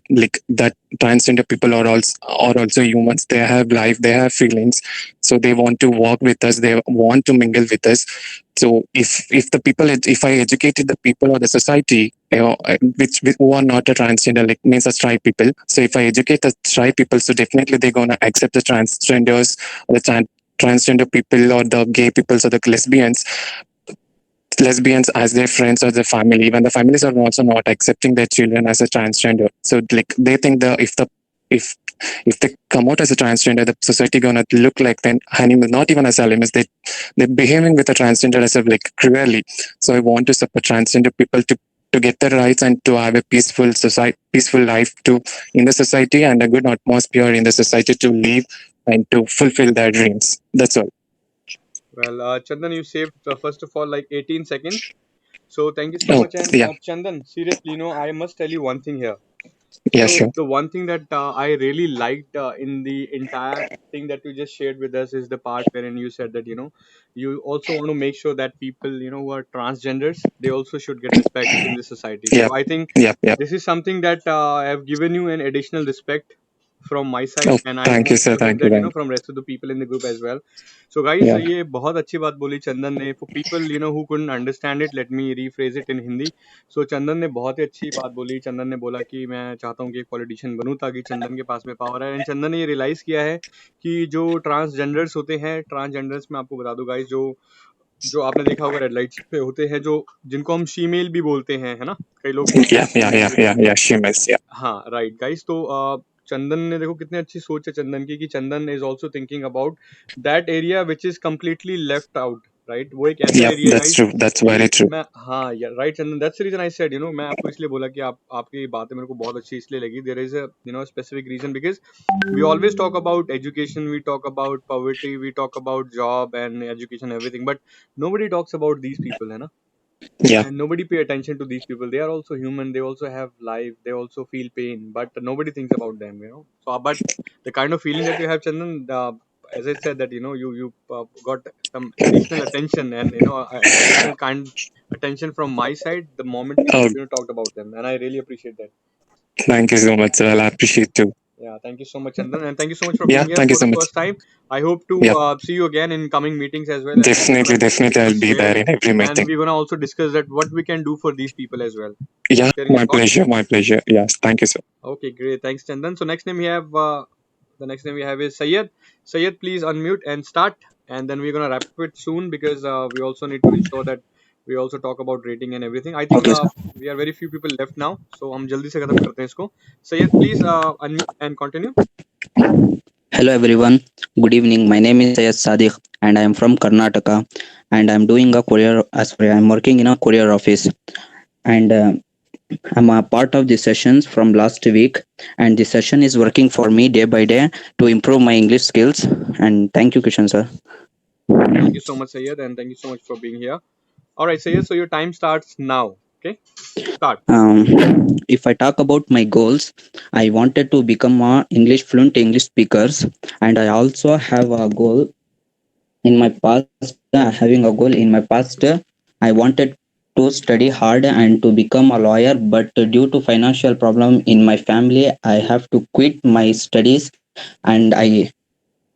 Speaker 16: like that transgender people are also humans. They have life, they have feelings, so they want to walk with us, they want to mingle with us. So if the people, if I educated the people or the society, which who are not a transgender, like means a straight people. So if I educate the straight people, so definitely they're gonna accept the transgenders or the transgender people or the gay people or the lesbians as their friends or their family. Even the families are also not accepting their children as a transgender. So like they think if if they come out as a transgender, the society gonna look like an animal, not even as animals. They're behaving with a transgender as a like cruelly. So I want to support transgender people to get their rights and to have a peaceful society, peaceful life to in the society, and a good atmosphere in the society to live and to fulfill their dreams. That's all.
Speaker 1: Well, Chandan, you saved first of all like 18 seconds. So thank you so
Speaker 16: Oh
Speaker 1: much. And
Speaker 16: yeah,
Speaker 1: Chandan, seriously, I must tell you one thing here.
Speaker 16: yeah,
Speaker 1: So
Speaker 16: sure.
Speaker 1: the one thing that I really liked in the entire thing that you just shared with us is the part wherein you said that you also want to make sure that people who are transgenders, they also should get respect in the society.
Speaker 16: Yep,
Speaker 1: So I think
Speaker 16: yep, yep.
Speaker 1: this is something that I have given you an additional respect from my side,
Speaker 16: Oh,
Speaker 1: and I
Speaker 16: thank you,
Speaker 1: hope
Speaker 16: sir.
Speaker 1: I hope
Speaker 16: Thank you,
Speaker 1: that
Speaker 16: thank you.
Speaker 1: from rest of the people in the group as well. So guys,
Speaker 16: Yeah.
Speaker 1: ये बहुत अच्छी बात बोली चंदन ने. For people who couldn't understand it, let me rephrase it in Hindi. सो चंदन ने बहुत ही अच्छी बात बोली. चंदन ने बोला कि मैं चाहता हूँ कि एक पॉलिटिशियन बनूं ताकि चंदन के पास में पावर है. एंड चंदन ने ये रियलाइज़ किया है कि जो ट्रांसजेंडर्स होते हैं, ट्रांसजेंडर्स में आपको बता दूं गाइस, जो जो आपने देखा होगा रेड लाइट्स पे होते हैं, जो जिनको हम शीमेल भी बोलते हैं, है ना? कई लोग बोलते हैं
Speaker 16: Yeah, yeah,
Speaker 1: शीमेल
Speaker 16: yeah,
Speaker 1: भी
Speaker 16: yeah,
Speaker 1: बोलते
Speaker 16: yeah.
Speaker 1: हैं.
Speaker 16: She must, yeah.
Speaker 1: हाँ, राइट गाइस. तो चंदन ने देखो कितनी अच्छी सोच है चंदन की, कि Chandan is also thinking about that area which is completely left out. Right, वो एक ऐसा
Speaker 16: Yep,
Speaker 1: एरिया है
Speaker 16: that's
Speaker 1: गाइस
Speaker 16: true. That's
Speaker 1: कि
Speaker 16: very true.
Speaker 1: मैं, हाँ यार, right Chandan, that's the reason I said, मैं आपको इसलिए बोला कि आपकी बातें मेरे को बहुत अच्छी इसलिए लगी. There is a specific reason, because we always talk about education, we talk about poverty, we talk about job and education, everything, but nobody talks about these people, है ना?
Speaker 16: Yeah,
Speaker 1: And nobody pay attention to these people. They are also human, they also have life, they also feel pain, but nobody thinks about them. So but the kind of feeling that you have, Chandan, as I said, that you got some additional attention, and additional kind attention from my side the moment
Speaker 16: oh,
Speaker 1: you talked about them, and I really appreciate that.
Speaker 16: thank you so much, sir. I appreciate too.
Speaker 1: Yeah, thank you so much, Chandan, and thank you so much for
Speaker 16: Yeah,
Speaker 1: being here
Speaker 16: thank you
Speaker 1: for
Speaker 16: so
Speaker 1: the
Speaker 16: much.
Speaker 1: first time. I hope to
Speaker 16: Yep,
Speaker 1: see you again in coming meetings as well, and we're
Speaker 16: definitely,
Speaker 1: gonna
Speaker 16: definitely. I'll be
Speaker 1: share,
Speaker 16: there in every
Speaker 1: and
Speaker 16: meeting.
Speaker 1: we're gonna also discuss that what we can do for these people as well.
Speaker 16: Yeah,
Speaker 1: Sharing your
Speaker 16: my
Speaker 1: thoughts.
Speaker 16: pleasure, my pleasure. Yes, thank you, sir.
Speaker 1: Okay, great. Thanks, Chandan. So the next name we have is Sayed. Sayed, please unmute and start. And then we're gonna wrap it soon because we also need to ensure that we also talk about rating and everything. I think
Speaker 6: Okay, sir.
Speaker 1: we are very few people left now, so हम जल्दी से खत्म करते हैं इसको. Sayed, please unmute and continue.
Speaker 17: Hello everyone. Good evening. My name is Sayed Sadiq and I am from Karnataka and I am doing a courier sorry, I am working in a courier office and I'm a part of the sessions from last week and the session is working for me day by day to improve my English skills and thank you Kishan sir.
Speaker 1: Thank you so much, Sayed, and thank you so much for being here. All right, Sayed. So your time starts now. Okay, start.
Speaker 17: If I talk about my goals, I wanted to become a fluent English speakers and I also have a goal in my past having a goal in my past I wanted to study hard and to become a lawyer but due to financial problem in my family I have to quit my studies and I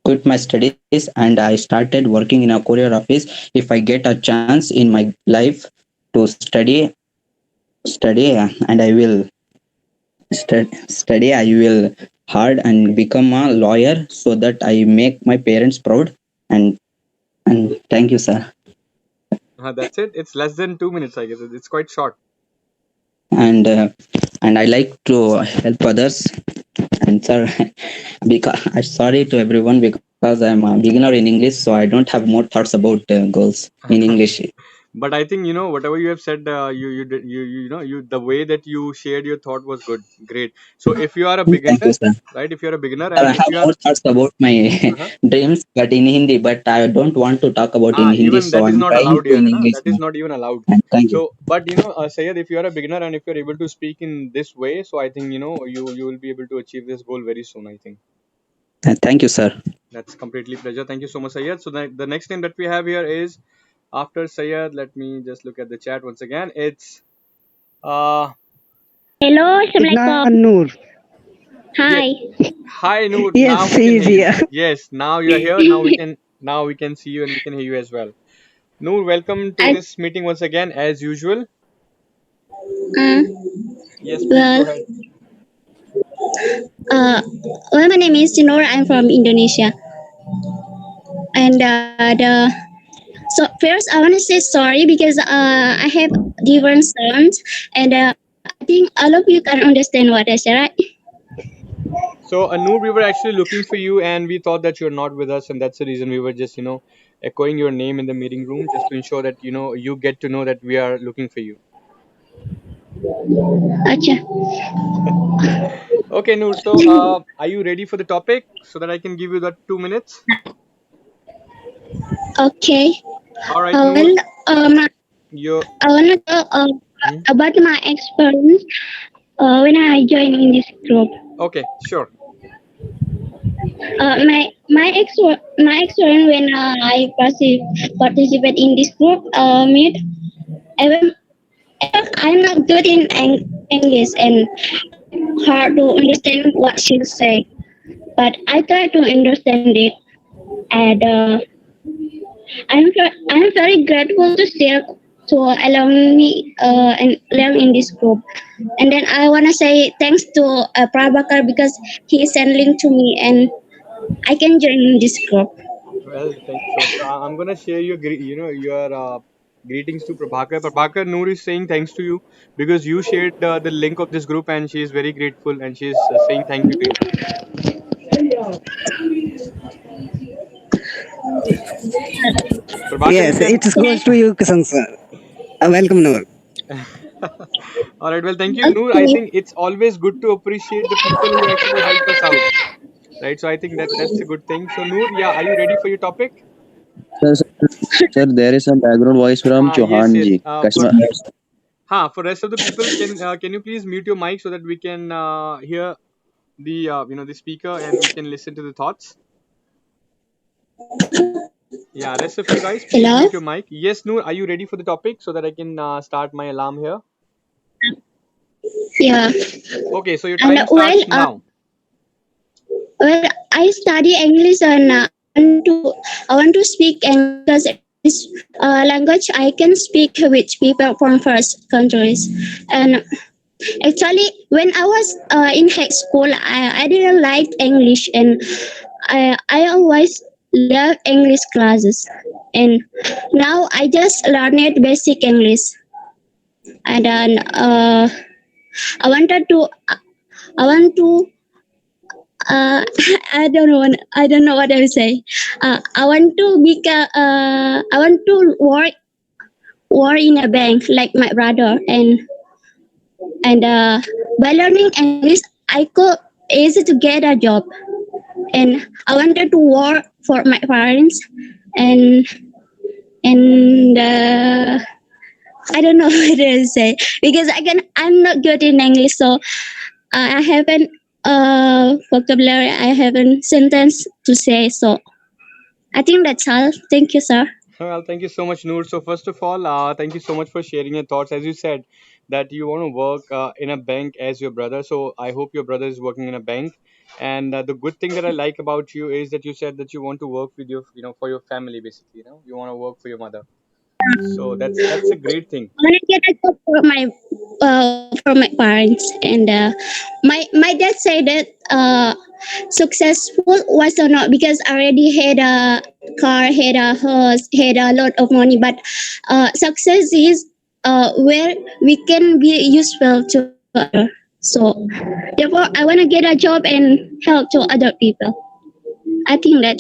Speaker 17: quit my studies and I started working in a courier office. If I get a chance in my life to study and I will study I will hard and become a lawyer so that I make my parents proud and thank you sir.
Speaker 1: That's it. It's less than 2 minutes, I guess. It's quite short.
Speaker 17: and uh, and I like to help others. And sir, because I'm sorry to everyone because I'm a beginner in English, so I don't have more thoughts about goals in English.
Speaker 1: But I think whatever you have said, you did you know you the way that you shared your thought was good, great. So if you are a
Speaker 17: Thank you,
Speaker 1: beginner,
Speaker 17: sir.
Speaker 1: right? If you are a beginner,
Speaker 17: Sir, I
Speaker 1: and if
Speaker 17: have
Speaker 1: you are,
Speaker 17: more thoughts about my
Speaker 1: uh-huh.
Speaker 17: dreams, but in Hindi. But I don't want to talk about in Hindi,
Speaker 1: Even
Speaker 17: so
Speaker 1: that is
Speaker 17: I'm
Speaker 1: not
Speaker 17: trying
Speaker 1: allowed
Speaker 17: to
Speaker 1: here,
Speaker 17: in
Speaker 1: na?
Speaker 17: English
Speaker 1: That is
Speaker 17: now.
Speaker 1: not even allowed.
Speaker 17: And thank you.
Speaker 1: So, but Sayed, if you are a beginner and if you are able to speak in this way, so I think you will be able to achieve this goal very soon. I think
Speaker 17: Thank you, sir.
Speaker 1: that's completely pleasure. Thank you so much, Sayed. So the next name that we have here is after Sayed. Let me just look at the chat once again. It's uh
Speaker 18: Hello,
Speaker 5: Signa
Speaker 18: Assalamualaikum.
Speaker 5: Noor.
Speaker 1: yeah.
Speaker 18: Hi.
Speaker 1: Hi Noor, now
Speaker 5: Yes,
Speaker 1: we can
Speaker 5: he is
Speaker 1: hear you.
Speaker 5: here.
Speaker 1: Yes, now you are here. Now we can see you and we can hear you as well. Noor, welcome to
Speaker 18: I,
Speaker 1: this meeting once again as usual.
Speaker 18: uh,
Speaker 1: Yes, please go
Speaker 18: well,
Speaker 1: ahead.
Speaker 18: uh, my name is Sinor. I'm from Indonesia. And so first, I want to say sorry because I have different sounds. And I think all of you can understand what I say, right?
Speaker 1: So, Noor, we were actually looking for you, and we thought that you're not with us, and that's the reason we were just, echoing your name in the meeting room, just to ensure that you get to know that we are looking for you.
Speaker 18: Acha.
Speaker 1: Okay, Noor. So, are you ready for the topic so that I can give you that 2 minutes?
Speaker 18: Okay.
Speaker 1: All right, Noor.
Speaker 18: Well,
Speaker 1: You.
Speaker 18: I want to talk about my experience when I joined in this group.
Speaker 1: Okay, sure.
Speaker 18: My experience when I participate in this group meet even I'm not good in English and hard to understand what she say, but I try to understand it, and I'm very grateful to share to allow me and learn in this group. And then I wanna say thanks to Prabhakar because he is sending to me and I can join in this group.
Speaker 1: Well, thank you so much. So, I'm gonna share your greetings to Prabhakar. Prabhakar, Noor is saying thanks to you because you shared the link of this group, and she is very grateful, and she is saying thank you to you. Prabhakar, you
Speaker 5: Yes,
Speaker 1: can.
Speaker 5: it goes to you, Kisan sir. Welcome, Noor.
Speaker 1: All right. Well, thank you, Noor. I think it's always good to appreciate the people who actually help us out, right? So I think that's a good thing. So, Noor, yeah, are you ready for your topic?
Speaker 6: Sir, there is some background voice from
Speaker 1: Yes,
Speaker 6: Chauhan
Speaker 1: yes.
Speaker 6: ji. Customer.
Speaker 1: For rest of the people, can you please mute your mic so that we can hear the speaker and we can listen to the thoughts. Yeah, rest of you guys, please
Speaker 18: Hello.
Speaker 1: mute your mic. Yes, Noor, are you ready for the topic so that I can start my alarm here?
Speaker 18: Yeah.
Speaker 1: Okay, so your
Speaker 18: And
Speaker 1: time starts now.
Speaker 18: well, I study English and I want to speak English because it's language I can speak with people from first countries. And actually, when I was in high school, I didn't like English and I always love English classes. And now I just learned basic English. And then I wanted to I want to uh, I don't know. I don't know what I would say. I want to become. I want to work in a bank like my brother, and by learning English, I could easy to get a job. And I wanted to work for my parents, and and I don't know what to say because I'm not good in English, so I haven't vocabulary. I haven't sentence to say. So I think that's all. Thank you, sir.
Speaker 1: Well, thank you so much, Noor. So first of all, thank you so much for sharing your thoughts. As you said that you want to work in a bank as your brother, so I hope your brother is working in a bank. And the good thing that I like about you is that you said that you want to work with your, for your family, basically. You want to work for your mother. So that's a great thing.
Speaker 18: When I get a job for my parents, and my dad said that successful was or not because I already had a car, had a house, had a lot of money, but success is where we can be useful to other. So therefore, I want to get a job and help to other people. I think that.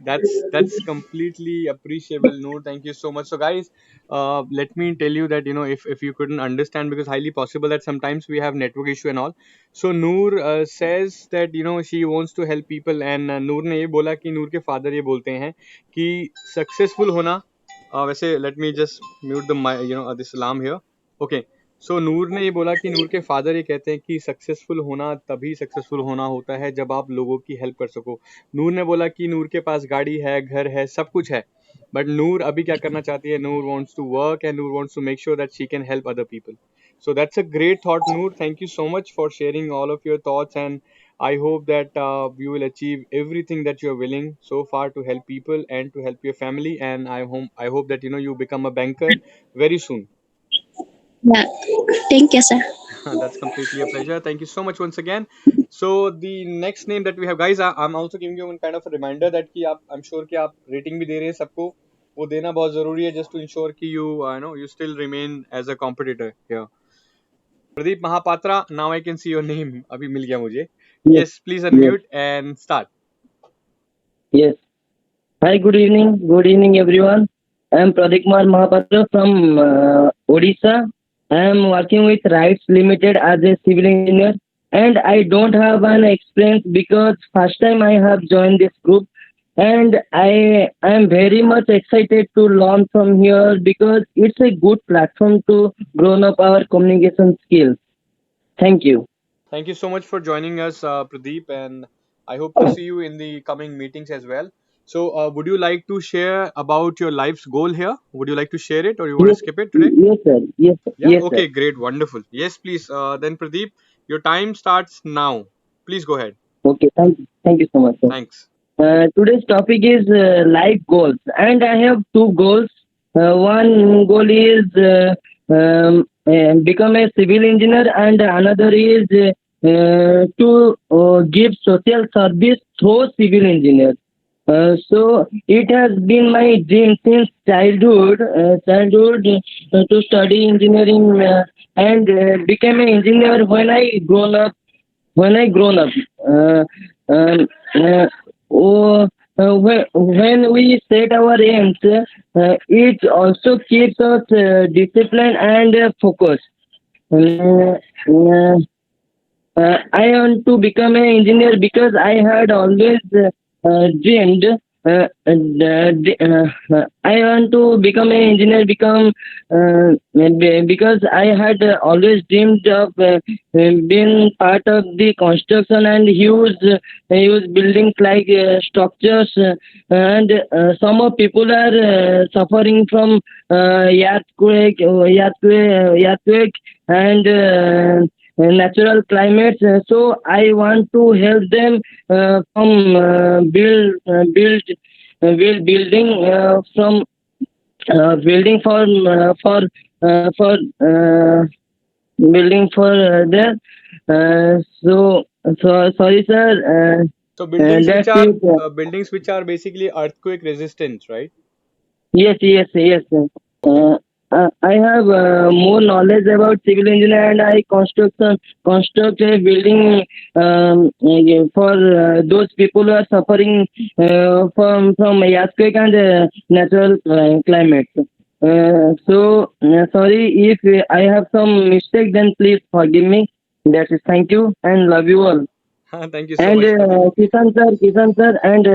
Speaker 1: That's completely appreciable, Noor. Thank you so much. So guys, let me tell you that if you couldn't understand, because highly possible that sometimes we have network issue and all. So Noor says that she wants to help people, and Noor ने ये बोला कि नूर के father ये बोलते हैं कि successful होना, वैसे let me just mute the this alarm here. Okay. सो नूर ने ये बोला कि नूर के फादर ये कहते हैं कि सक्सेसफुल होना तभी सक्सेसफुल होना होता है जब आप लोगों की हेल्प कर सको। नूर ने बोला कि नूर के पास गाड़ी है, घर है, सब कुछ है, बट नूर अभी क्या करना चाहती है, Noor wants to work and Noor wants to make sure that she can help other people. So that's a great thought, Noor. Thank you so much for sharing all of your thoughts, and I hope that you will achieve everything that you are willing so far to help people and to help your family. And I hope that you become a banker very soon.
Speaker 18: Yeah. Thank you, sir.
Speaker 1: That's completely a pleasure. Thank you so much once again. So the next name that we have, guys, I'm also giving you one kind of a reminder that कि आप I'm sure कि आप rating भी दे रहे हैं सबको, वो देना बहुत जरूरी है just to ensure कि you still remain as a competitor here. Pradeep Mahapatra, now I can see your name. अभी मिल गया मुझे. Yes, please
Speaker 19: Yes.
Speaker 1: unmute and start.
Speaker 19: Yes. Hi, good evening. Good evening, everyone. I am Pradeep Kumar Mahapatra from Odisha. I am working with Rights Limited as a civil engineer, and I don't have an experience because first time I have joined this group, and I am very much excited to learn from here because it's a good platform to grow up our communication skills. Thank you.
Speaker 1: Thank you so much for joining us, Pradeep, and I hope to see you in the coming meetings as well. So, would you like to share about your life's goal here? Would you like to share it, or you want to
Speaker 19: Yes,
Speaker 1: skip it today?
Speaker 19: yes, sir. Yes, sir.
Speaker 1: Yeah.
Speaker 19: Yes,
Speaker 1: Okay.
Speaker 19: sir.
Speaker 1: Great. Wonderful. Yes, please. Then Pradeep, your time starts now. Please go ahead.
Speaker 19: Okay, thank you so much, sir.
Speaker 1: Thanks.
Speaker 19: Today's topic is life goals, and I have two goals. One goal is become a civil engineer, and another is to give social service through civil engineer. So it has been my dream since childhood to study engineering and become an engineer when I grown up. Um, uh, when we set our aims, it also keeps us disciplined and focused. Uh, uh, I want to become an engineer because I had always dreamed. I want to become an engineer because I had always dreamed of being part of the construction and huge buildings like structures, and some of people are suffering from earthquake and natural climates. So I want to help them from building from building for building for there. So sorry, sir.
Speaker 1: So buildings which
Speaker 19: That's
Speaker 1: are
Speaker 19: it.
Speaker 1: basically earthquake resistant, right?
Speaker 19: Yes. I have more knowledge about civil engineer, and I construct a building for those people who are suffering from earthquake and natural climate. Sorry if I have some mistake, then please forgive me. That is, thank you and love you all.
Speaker 1: Thank you so
Speaker 19: And
Speaker 1: much, Pradeep.
Speaker 19: Kisan sir, and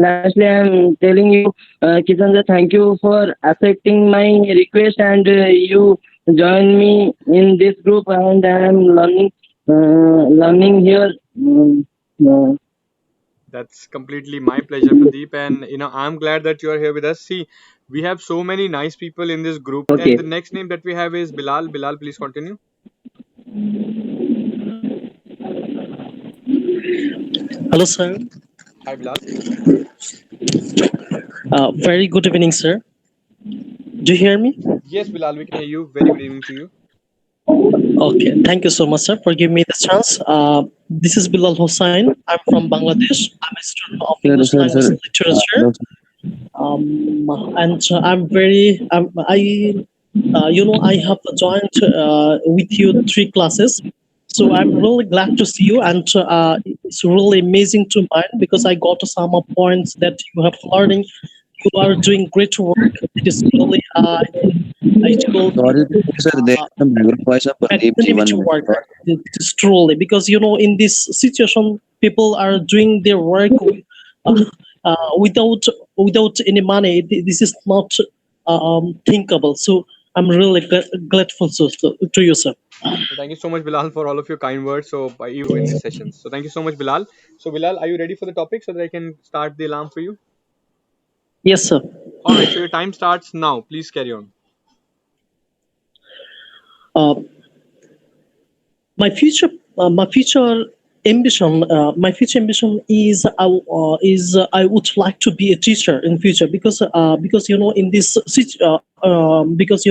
Speaker 19: lastly, I am telling you, Kisan sir, thank you for accepting my request, and you join me in this group, and I am learning here. Uh,
Speaker 1: That's completely my pleasure, Pradeep. And I'm glad that you are here with us. See, we have so many nice people in this group. And
Speaker 19: okay.
Speaker 1: the next name that we have is Bilal. Bilal, please continue.
Speaker 20: Hello, sir.
Speaker 1: Hi, Bilal.
Speaker 20: Very good evening, sir. Do you hear me?
Speaker 1: Yes, Bilal, we can hear you. Very good evening to you.
Speaker 20: Okay. Thank you so much, sir, for giving me this chance. This is Bilal Hossain. I'm from Bangladesh. I'm a student of English language literature. And I'm very, I have joined with you 3 classes. So I'm really glad to see you, and it's really amazing to mine because I got some of points that you have learning. You are doing great work. It is really, it will
Speaker 6: Sorry, sir. There is some background voice of Pradeep ji.
Speaker 20: continue
Speaker 6: 1
Speaker 20: to
Speaker 6: minute.
Speaker 20: work. It is truly because in this situation, people are doing their work uh, without any money. This is not thinkable. So I'm really grateful to you, sir.
Speaker 1: So thank you so much, Bilal, for all of your kind words. So by you in this session. So thank you so much, Bilal. So Bilal, are you ready for the topic so that I can start the alarm for you?
Speaker 20: Yes, sir.
Speaker 1: All right. So your time starts now. Please carry on.
Speaker 20: Uh, my future ambition is I would like to be a teacher in future because in this because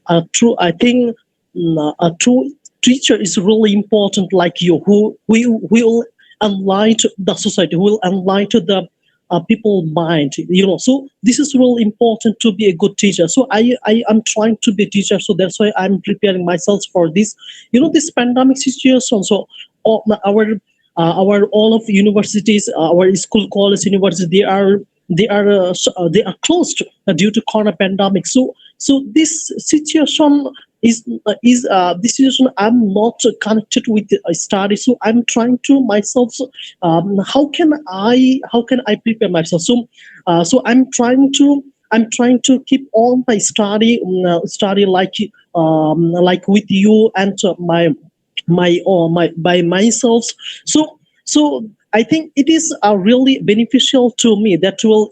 Speaker 20: a true I think a true teacher is really important, like you, who will enlighten the society, who will enlighten the people mind, so this is really important to be a good teacher. So I am trying to be a teacher, so that's why I'm preparing myself for this, this pandemic situation. So our all of universities, our school, college, university, they are closed due to corona pandemic. So this situation is this situation I'm not connected with study, so I'm trying to myself, how can I prepare myself. So I'm trying to keep on my study like with you and my by myself. So I think it is really beneficial to me, that will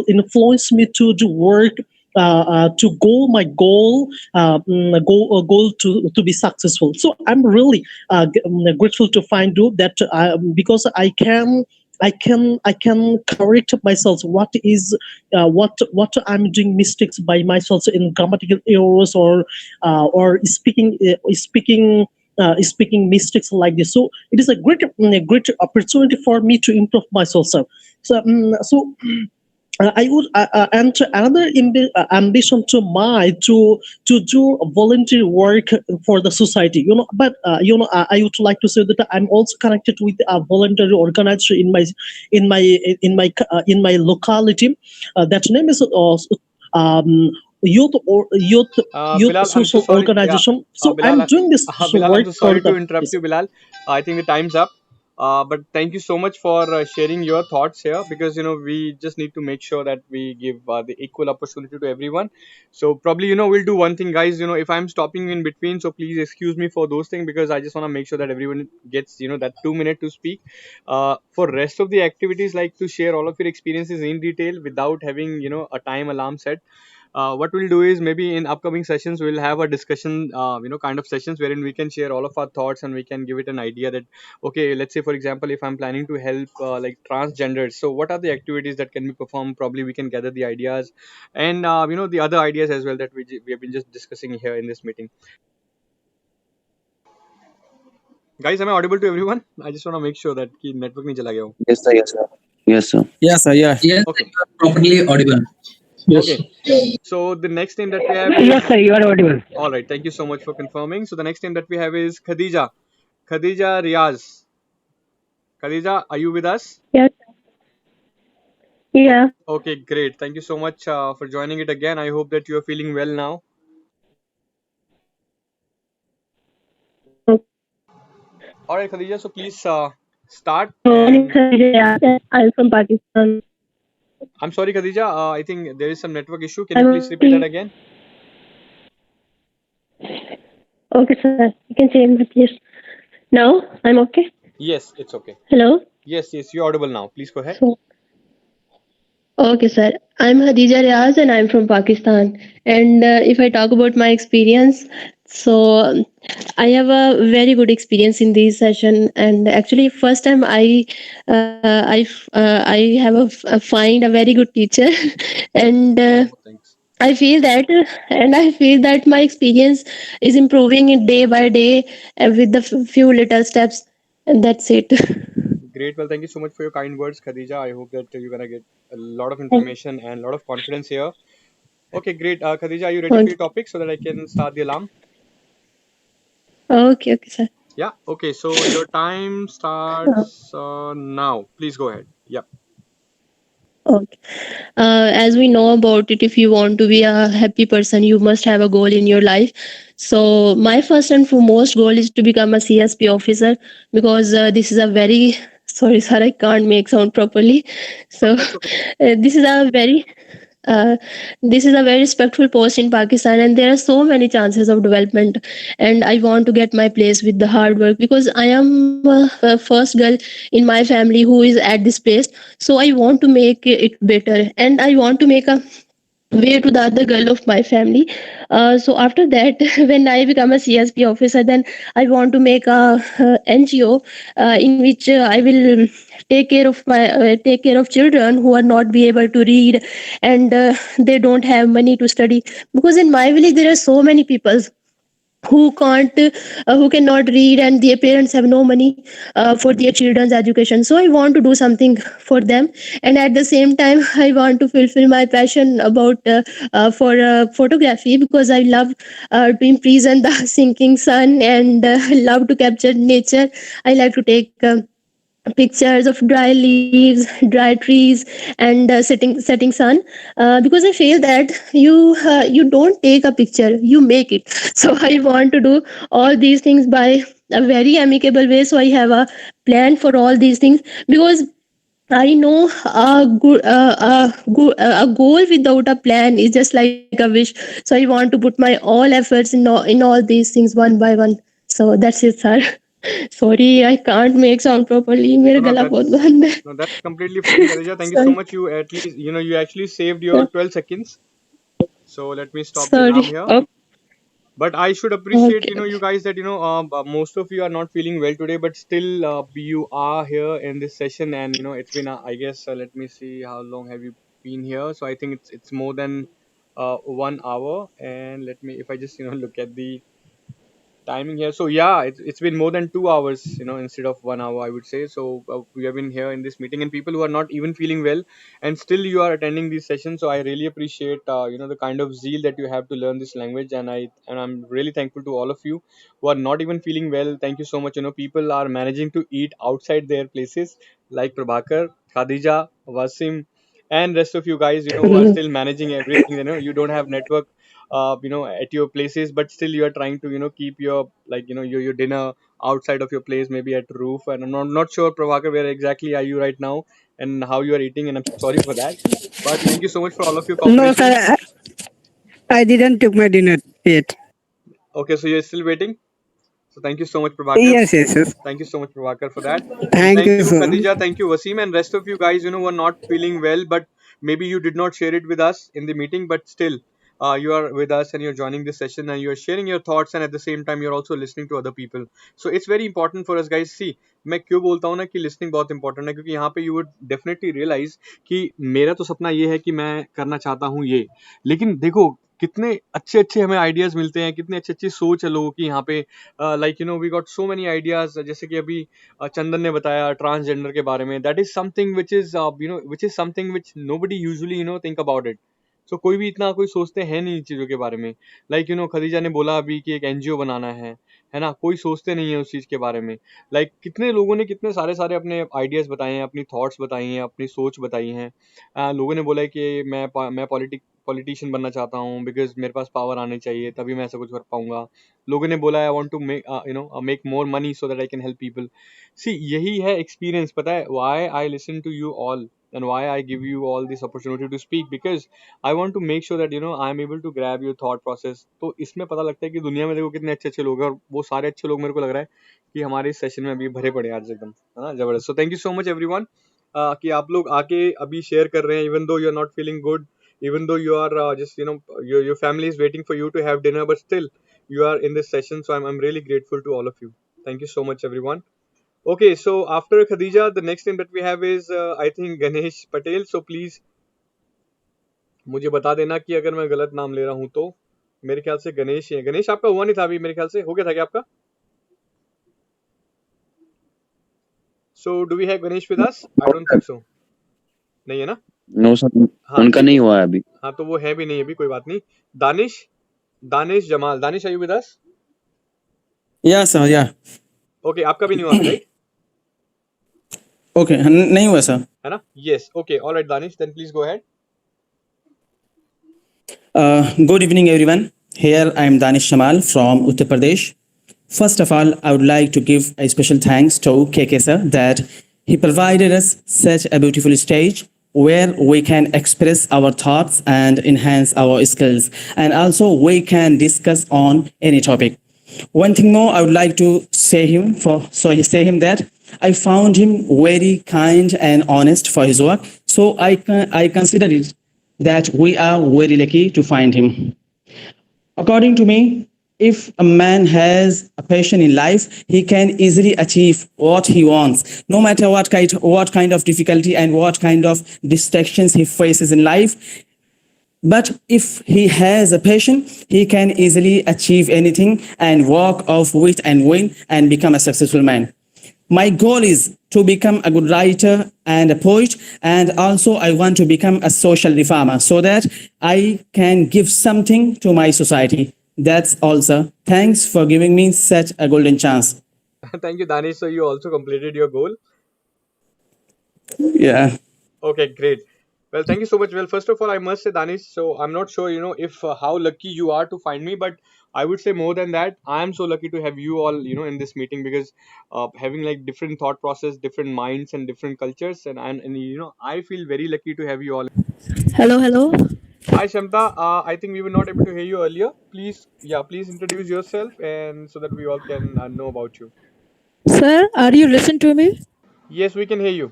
Speaker 20: influence me to do work, to my goal to be successful. So I'm really grateful to find you that because I can correct myself what I'm doing mistakes by myself in grammatical errors, or speaking mistakes like this. So it is a great opportunity for me to improve myself. So I would and another ambition to do volunteer work for the society. But I would like to say that I'm also connected with a voluntary organization in my locality. That name is youth or youth
Speaker 1: Bilal, I'm so
Speaker 20: social
Speaker 1: sorry. Yeah,
Speaker 20: organization. So
Speaker 1: Bilal,
Speaker 20: I'm doing this
Speaker 1: Bilal, I'm
Speaker 20: work
Speaker 1: so
Speaker 20: for
Speaker 1: sorry to
Speaker 20: the.
Speaker 1: interrupt
Speaker 20: Yes.
Speaker 1: you, Bilal. I think the time's up. But thank you so much for sharing your thoughts here, because we just need to make sure that we give the equal opportunity to everyone. So probably we'll do one thing, guys. If I'm stopping in between, so please excuse me for those things, because I just want to make sure that everyone gets that 2 minute to speak. For rest of the activities, like to share all of your experiences in detail without having a time alarm set. What we'll do is, maybe in upcoming sessions we'll have a discussion, kind of sessions wherein we can share all of our thoughts, and we can give it an idea that, okay, let's say for example, if I'm planning to help like transgenders, so what are the activities that can be performed. Probably we can gather the ideas, and the other ideas as well that we have been just discussing here in this meeting. Guys, am I audible to everyone? I just want to make sure that ki network nahi chala gaya ho.
Speaker 6: Yes, sir. Yes, sir. Yes, sir.
Speaker 10: Yes, sir. Yeah.
Speaker 2: Yes,
Speaker 1: Okay.
Speaker 2: you are properly audible.
Speaker 12: Yes.
Speaker 1: Okay. So the next name that we have
Speaker 5: Yes,
Speaker 1: is,
Speaker 5: sir, you are audible.
Speaker 1: all right. Thank you so much for confirming. So the next name that we have is Khadija. Khadija Riaz. Khadija, are you with us?
Speaker 15: Yes. Yeah.
Speaker 1: Okay, great. Thank you so much for joining it again. I hope that you are feeling well now. All right, Khadija. So please start. And
Speaker 15: I'm from Pakistan.
Speaker 1: I'm sorry, Khadija. I think there is some network issue. Can you
Speaker 15: I'm
Speaker 1: please repeat that again?
Speaker 15: okay, sir. You can change the place. Now I'm okay.
Speaker 1: Yes, it's okay.
Speaker 15: Hello.
Speaker 1: Yes, yes, you're audible now. Please go ahead.
Speaker 15: So, okay, sir. I'm Hadija Riaz and I'm from Pakistan. And if I talk about my experience, so I have a very good experience in this session. And actually, first time I have a find a very good teacher, and I feel that, and I feel that my experience is improving it day by day with the few little steps. And that's it.
Speaker 1: Great. Well, thank you so much for your kind words, Khadija. I hope that you're gonna get a lot of information and a lot of confidence here. Okay, great. Khadija, are you ready for
Speaker 15: Okay,
Speaker 1: your topic so that I can start the alarm?
Speaker 15: okay, sir.
Speaker 1: Yeah. Okay. So your time starts now. Please go ahead. Yeah.
Speaker 15: Okay. As we know about it, if you want to be a happy person, you must have a goal in your life. So, my first and foremost goal is to become a CSP officer because this is a very sorry, sir, I can't make sound properly. So, this is a very uh, this is a very respectful post in Pakistan, and there are so many chances of development. And I want to get my place with the hard work because I am a first girl in my family who is at this place. So I want to make it better, and I want to make a way to the other girl of my family. So after that, when I become a CSP officer, then I want to make a NGO in which I will take care of children who are not be able to read, and they don't have money to study, because in my village there are so many people who can't who cannot read, and their parents have no money for their children's education. So I want to do something for them, and at the same time I want to fulfill my passion about for photography, because I love to imprison the sinking sun, and love to capture nature. I like to take pictures of dry leaves, dry trees, and setting sun, because I feel that you don't take a picture, you make it. So I want to do all these things by a very amicable way. So I have a plan for all these things, because I know a goal without a plan is just like a wish. So I want to put my all efforts in all these things one by one. So that's it, sir. Sorry, I can't make sound properly. मेरा
Speaker 1: No, no,
Speaker 15: गला बहुत
Speaker 1: that's
Speaker 15: बंद है.
Speaker 1: no, that's completely fine, Khadija. Thank you so
Speaker 15: Sorry,
Speaker 1: much. You at least, you actually saved your 12 seconds. So let me stop the alarm
Speaker 15: sorry.
Speaker 1: here.
Speaker 15: Oh,
Speaker 1: But I should appreciate,
Speaker 15: okay.
Speaker 1: you guys, that most of you are not feeling well today, but still you are here in this session, and it's been I guess let me see how long have you been here. So I think it's more than 1 hour, and let me, if I just look at the timing here. So yeah, it's been more than 2 hours, instead of 1 hour, I would say. So we have been here in this meeting, and people who are not even feeling well, and still you are attending these sessions. So I really appreciate, the kind of zeal that you have to learn this language, and I'm really thankful to all of you who are not even feeling well. Thank you so much. People are managing to eat outside their places, like Prabhakar, Khadija, Wasim, and rest of you guys, who are still managing everything. You don't have network at your places, but still you are trying to keep your, like, your dinner outside of your place, maybe at roof. And I'm not sure, Prabhakar, where exactly are you right now and how you are eating, and I'm sorry for that. But thank you so much for all of your
Speaker 5: No,
Speaker 1: cooperation.
Speaker 5: sir, I didn't took my dinner yet.
Speaker 1: Okay, so you're still waiting. So thank you so much, Prabhakar.
Speaker 5: Yes, yes, yes.
Speaker 1: Thank you so much, Prabhakar, for that. And
Speaker 5: Thank
Speaker 1: thank
Speaker 5: you,
Speaker 1: you,
Speaker 5: sir.
Speaker 1: Khadija. Thank you, Wasim, and rest of you guys, who are not feeling well, but maybe you did not share it with us in the meeting, but still, you are with us and you're joining this session and you're sharing your thoughts, and at the same time, you're also listening to other people. So it's very important for us, guys. See, मैं क्यों बोलता हूँ ना कि listening बहुत important है, क्योंकि यहाँ पे you would definitely realize कि मेरा तो सपना ये है कि मैं करना चाहता हूँ ये, लेकिन देखो कितने अच्छे अच्छे हमें आइडियाज मिलते हैं, कितनी अच्छी अच्छी सोच है लोगों की यहाँ पे. Like we got so many ideas, जैसे कि अभी चंदन ने बताया ट्रांसजेंडर के बारे में. That is something which is which is something which nobody usually think about it. So कोई भी इतना कोई सोचते हैं नहीं इन चीज़ों के बारे में। लाइक खदीजा ने बोला अभी कि एक एनजीओ बनाना है ना, कोई सोचते नहीं है उस चीज़ के बारे में। लाइक कितने लोगों ने कितने सारे सारे अपने आइडियाज़ बताए हैं, अपनी थॉट्स बताई हैं, अपनी सोच बताई हैं। लोगों ने बोला है कि मैं पॉलिटिशियन बनना चाहता हूँ बिकॉज मेरे पास पावर आनी चाहिए, तभी मैं ऐसा कुछ कर पाऊंगा। लोगों ने बोला I want to make more money so that I can help people. See यही है एक्सपीरियंस, पता है why I listen to you all and why I give you all this opportunity to speak, because I want to make sure that I am able to grab your thought process। तो इसमें पता लगता है कि दुनिया में देखो कितने अच्छे अच्छे लोग हैं, और वो सारे अच्छे लोग मेरे को लग रहा है कि हमारे इस सेशन में अभी भरे पड़े हैं आज एकदम, है ना, जबरदस्त। सो thank you so much everyone कि आप लोग आके अभी शेयर कर रहे हैं, even though you are not feeling good, even though you are just your family is waiting for you to have dinner, but still you are in this session, so I'm really grateful to all of you. Thank you so much everyone. Okay, so after Khadija, the next name that we have is I think Ganesh Patel. So please मुझे बता देना कि अगर मैं गलत नाम ले रहा हूं तो। मेरे ख्याल से गणेश ही है। गणेश आपका हुआ नहीं था अभी, मेरे ख्याल से हो गया था क्या आपका? So do we have Ganesh with us? I don't think so. नहीं है ना?
Speaker 6: नो सर,
Speaker 1: हाँ
Speaker 6: उनका
Speaker 1: ठीक
Speaker 6: नहीं
Speaker 1: है,
Speaker 6: हुआ है अभी।
Speaker 1: हाँ तो वो है भी नहीं अभी, कोई बात नहीं। Danish Jamal, Danish are you with us?
Speaker 21: या सर, या
Speaker 1: Okay, आपका भी नहीं हुआ राइट?
Speaker 21: ओके, नहीं हुआ सर।
Speaker 1: है ना? Yes, okay, all right Danish, then please go ahead.
Speaker 21: Good evening, everyone. Here I am Danish Shamal from Uttar Pradesh. First of all, I would like to give a special thanks to KK sir that he provided us such a beautiful stage where we can express our thoughts and enhance our skills, and also we can discuss on any topic. One thing more I would like to say him that I found him very kind and honest for his work. So I consider it that we are very lucky to find him. According to me, if a man has a passion in life, he can easily achieve what he wants, no matter what kind of difficulty and what kind of distractions he faces in life. But if he has a passion, he can easily achieve anything and walk off with and win and become a successful man. My goal is to become a good writer and a poet, and also I want to become a social reformer so that I can give something to my society. That's all, sir. Thanks for giving me such a golden chance.
Speaker 1: Thank you Danish. So you also completed your goal?
Speaker 21: Yeah.
Speaker 1: Okay, great. Well, thank you so much. Well, first of all, I must say, Danish, so I'm not sure, if how lucky you are to find me, but I would say more than that, I am so lucky to have you all, in this meeting, because having like different thought process, different minds, and different cultures, and I feel very lucky to have you all.
Speaker 22: Hello.
Speaker 1: Hi, Shamta. I think we were not able to hear you earlier. Please introduce yourself, and so that we all can know about you.
Speaker 22: Sir, are you listening to me?
Speaker 1: Yes, we can hear you.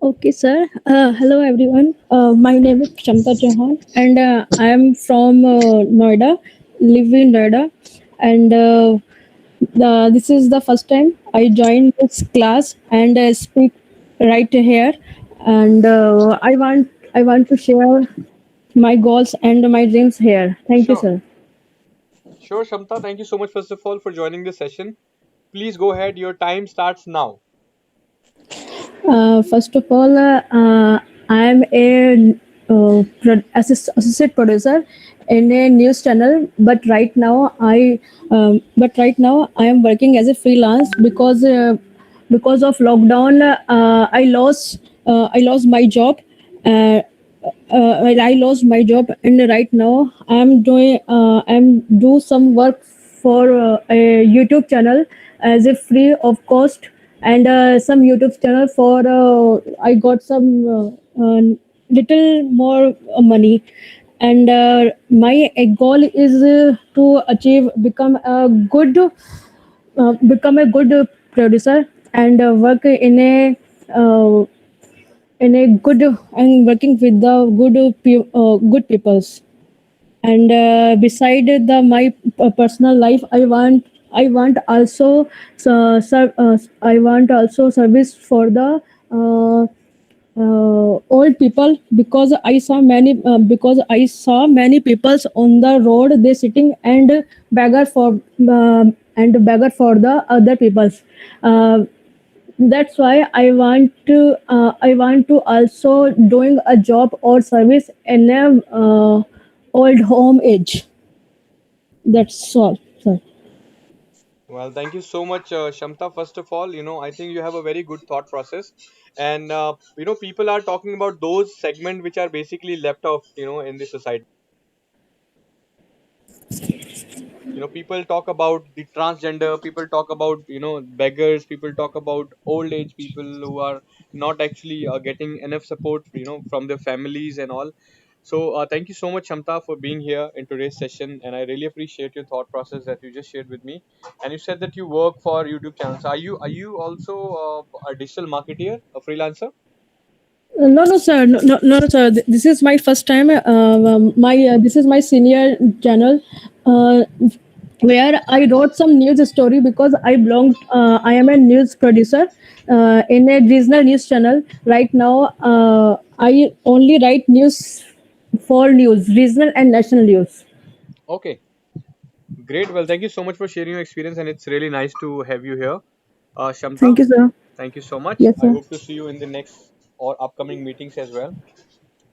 Speaker 22: Okay, sir. Hello, everyone. My name is Shamta Chauhan, and I am from Noida, live in Noida, and this is the first time I joined this class and speak right here, and I want to share my goals and my dreams here. Thank you, sir.
Speaker 1: Sure, Shamta. Thank you so much, first of all, for joining this session. Please go ahead. Your time starts now.
Speaker 22: First of all, I am a associate producer in a news channel, but right now I am working as a freelance because of lockdown. I lost my job. I lost my job, and right now I'm do some work for a YouTube channel as a free of cost, and some YouTube channel for I got some little more money, and my goal is to become a good producer and work in a good and working with the good peoples. And beside my personal life, I want also I want also service for the old people, because I saw many peoples on the road, they sitting and beggar for the other peoples. That's why I want to also doing a job or service in a old home age. That's all, sir.
Speaker 1: Well, thank you so much, Shamta. First of all, I think you have a very good thought process, and people are talking about those segments which are basically left off, in the society. People talk about the transgender, people talk about beggars, people talk about old age people who are not actually getting enough support from their families and all. So thank you so much, Shamta, for being here in today's session, and I really appreciate your thought process that you just shared with me. And you said that you work for YouTube channels. Are you also a digital marketer, a freelancer?
Speaker 22: No, no, sir. No, no, no, sir. This is my first time. My This is my senior channel, uh, where I wrote some news story because I belong. I am a news producer in a regional news channel. Right now, I only write news for news, regional and national news.
Speaker 1: Okay, great. Well, thank you so much for sharing your experience, and it's really nice to have you here, Shamta.
Speaker 22: Thank you, sir.
Speaker 1: Thank you so much.
Speaker 22: Yes,
Speaker 1: I
Speaker 22: sir.
Speaker 1: hope to see you in the next or upcoming meetings as well.